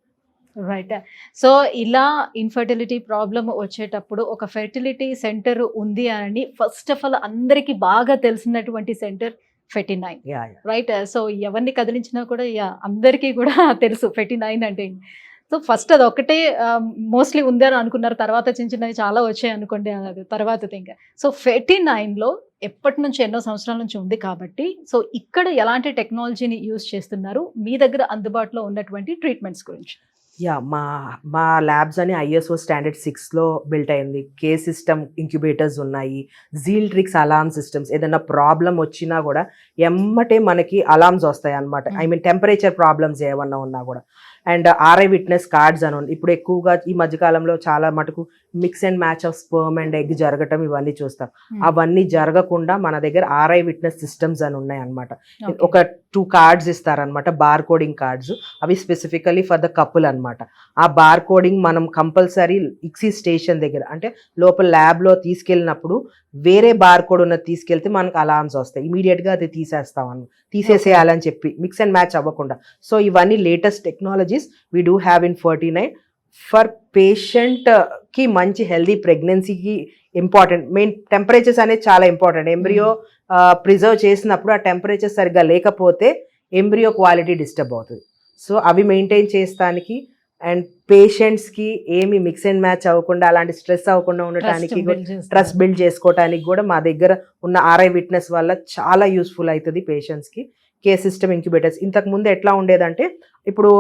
Right. So ఇలా ఇన్ఫర్టిలిటీ ప్రాబ్లమ్ వచ్చేటప్పుడు ఒక ఫెర్టిలిటీ సెంటర్ ఉంది అని ఫస్ట్ ఆఫ్ ఆల్ అందరికి బాగా తెలిసినటువంటి సెంటర్ ఫెర్టినైన్, రైట్? సో ఎవరిని కదిలించినా కూడా అందరికీ కూడా తెలుసు ఫెర్టినైన్ అంటే. సో ఫస్ట్ అది ఒకటే మోస్ట్లీ ఉంది అని అనుకున్నారు, తర్వాత చిన్న చిన్నవి చాలా వచ్చాయి అనుకోండి, అది తర్వాత థింగ్. సో ఫెర్టినైన్లో ఎప్పటి నుంచి, ఎన్నో సంవత్సరాల నుంచి ఉంది కాబట్టి, సో ఇక్కడ ఎలాంటి టెక్నాలజీని యూజ్ చేస్తున్నారు, మీ దగ్గర అందుబాటులో ఉన్నటువంటి ట్రీట్మెంట్స్ గురించి? మా ల్యాబ్స్ అని ISO స్టాండర్డ్ 6లో బిల్ట్ అయింది. కే సిస్టమ్ ఇంక్యుబేటర్స్ ఉన్నాయి, జీల్ట్రిక్స్ అలార్మ్ సిస్టమ్స్. ఏదైనా ప్రాబ్లం వచ్చినా కూడా ఎమ్మటే మనకి అలార్మ్స్ వస్తాయి అనమాట. ఐ మీన్ టెంపరేచర్ ప్రాబ్లమ్స్ ఏమన్నా ఉన్నా కూడా. అండ్ RI విట్నెస్ కార్డ్స్ అని ఇప్పుడు ఎక్కువగా ఈ మధ్యకాలంలో చాలా మటుకు mix and match of sperm and egg జరగటం ఇవన్నీ చూస్తాం. అవన్నీ జరగకుండా మన దగ్గర RI విట్నెస్ సిస్టమ్స్ అని ఉన్నాయి అనమాట. ఒక 2 కార్డ్స్ ఇస్తారనమాట, బార్ కోడింగ్ కార్డ్స్. అవి స్పెసిఫికలీ ఫర్ ద కపుల్ అనమాట. ఆ బార్ కోడింగ్ మనం కంపల్సరీ ఇక్సీ స్టేషన్ దగ్గర, అంటే లోపల ల్యాబ్లో తీసుకెళ్ళినప్పుడు వేరే బార్ కోడ్ ఉన్నది తీసుకెళ్తే మనకు అలార్మ్స్ వస్తాయి. ఇమీడియట్గా అది తీసేసేయాలని చెప్పి, మిక్స్ అండ్ మ్యాచ్ అవ్వకుండా. సో ఇవన్నీ latest technologies we do have in 49 for పేషెంట్కి మంచి హెల్దీ ప్రెగ్నెన్సీకి ఇంపార్టెంట్. మెయిన్ టెంపరేచర్స్ అనేది చాలా ఇంపార్టెంట్. ఎంబ్రియో ప్రిజర్వ్ చేసినప్పుడు ఆ టెంపరేచర్ సరిగ్గా లేకపోతే ఎంబ్రియో క్వాలిటీ డిస్టర్బ్ అవుతుంది. సో అవి మెయింటైన్ చేస్తానికి అండ్ పేషెంట్స్కి ఏమి మిక్స్ అండ్ మ్యాచ్ అవ్వకుండా, అలాంటి స్ట్రెస్ అవ్వకుండా ఉండటానికి, ట్రస్ట్ బిల్డ్ చేసుకోవడానికి కూడా మా దగ్గర ఉన్న RI విట్నెస్ వల్ల చాలా యూస్ఫుల్ అవుతుంది పేషెంట్స్కి. కే సిస్టమ్ ఇంక్యుబేటర్స్ ఇంతకు ముందు ఎట్లా ఉండేదంటే, ఇప్పుడు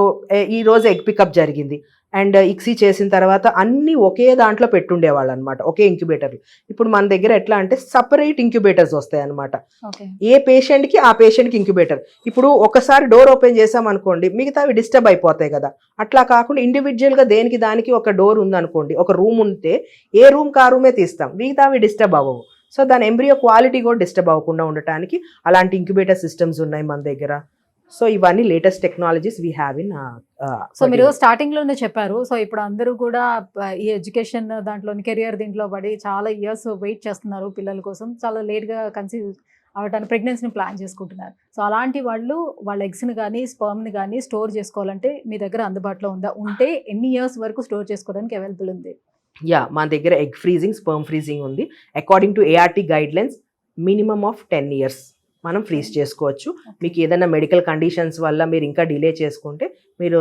ఈ రోజు ఎగ్ పికప్ జరిగింది అండ్ ఇక్సీ చేసిన తర్వాత అన్ని ఒకే దాంట్లో పెట్టుండేవాళ్ళు అనమాట, ఒకే ఇంక్యుబేటర్లు. ఇప్పుడు మన దగ్గర ఎట్లా అంటే సపరేట్ ఇంక్యుబేటర్స్ వస్తాయి అనమాట. ఏ పేషెంట్కి ఆ పేషెంట్కి ఇంక్యుబేటర్. ఇప్పుడు ఒకసారి డోర్ ఓపెన్ చేసాం అనుకోండి, మిగతా అవి డిస్టర్బ్ అయిపోతాయి కదా. అట్లా కాకుండా ఇండివిజువల్గా దేనికి దానికి ఒక డోర్ ఉందనుకోండి, ఒక రూమ్ ఉంటే ఏ రూమ్కి ఆ రూమే తీస్తాం, మిగతా అవి డిస్టర్బ్ అవ్వవు. సో దాని ఎంబ్రియో క్వాలిటీ కూడా డిస్టర్బ్ అవ్వకుండా ఉండటానికి అలాంటి ఇంక్యుబేటర్ సిస్టమ్స్ ఉన్నాయి మన దగ్గర. సో ఇవన్నీ latest technologies we have in. So మీరు స్టార్టింగ్ లోనే చెప్పారు, సో ఇప్పుడు అందరూ కూడా ఈ ఎడ్యుకేషన్ దాంట్లో, కెరియర్ దీంట్లో పడి చాలా ఇయర్స్ వెయిట్ చేస్తున్నారు పిల్లల కోసం, చాలా లేట్గా కన్సీవ్ అవడానికి, ప్రెగ్నెన్సీని ప్లాన్ చేసుకుంటున్నారు. సో అలాంటి వాళ్ళు వాళ్ళ ఎగ్స్ని కానీ స్పర్మ్ని కానీ స్టోర్ చేసుకోవాలంటే మీ దగ్గర అందుబాటులో ఉందా? ఉంటే ఎన్ని ఇయర్స్ వరకు స్టోర్ చేసుకోవడానికి అవైలబుల్ ఉంది? మా దగ్గర ఎగ్ ఫ్రీజింగ్, స్పర్మ్ ఫ్రీజింగ్ ఉంది. According to ART guidelines minimum of 10 years మనం ఫ్రీజ్ చేసుకోవచ్చు. మీకు ఏదైనా మెడికల్ కండిషన్స్ వల్ల మీరు ఇంకా డిలే చేసుకుంటే మీరు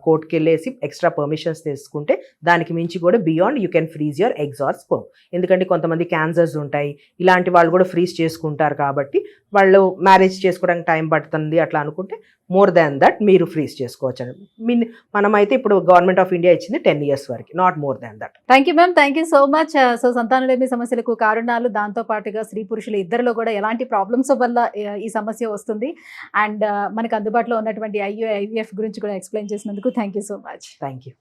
కోర్ట్కి వెళ్ళేసి ఎక్స్ట్రా పర్మిషన్స్ తీసుకుంటే దానికి మించి కూడా beyond you can freeze your eggs or sperm. ఎందుకంటే కొంతమంది క్యాన్సర్స్ ఉంటాయి, ఇలాంటి వాళ్ళు కూడా ఫ్రీజ్ చేసుకుంటారు కాబట్టి వాళ్ళు మ్యారేజ్ చేసుకోవడానికి టైం పడుతుంది అట్లా అనుకుంటే మోర్ దాన్ దట్ మీరు ఫ్రీజ్ చేసుకోవచ్చు. మనమైతే ఇప్పుడు గవర్నమెంట్ ఆఫ్ ఇండియా ఇచ్చింది 10 years వరకు, not more than that. Thank you ma'am, thank you so much. So సంతానలేమి సమస్యలకు కారణాలు, దాంతో పాటుగా స్త్రీ పురుషులు ఇద్దరిలో కూడా ఎలాంటి ప్రాబ్లమ్స్ వల్ల ఈ సమస్య వస్తుంది, అండ్ మనకు అందుబాటులో ఉన్నటువంటి IUI IVF గురించి కూడా ఎక్స్ప్లెయిన్ చేసినందుకు thank you so much. Thank you.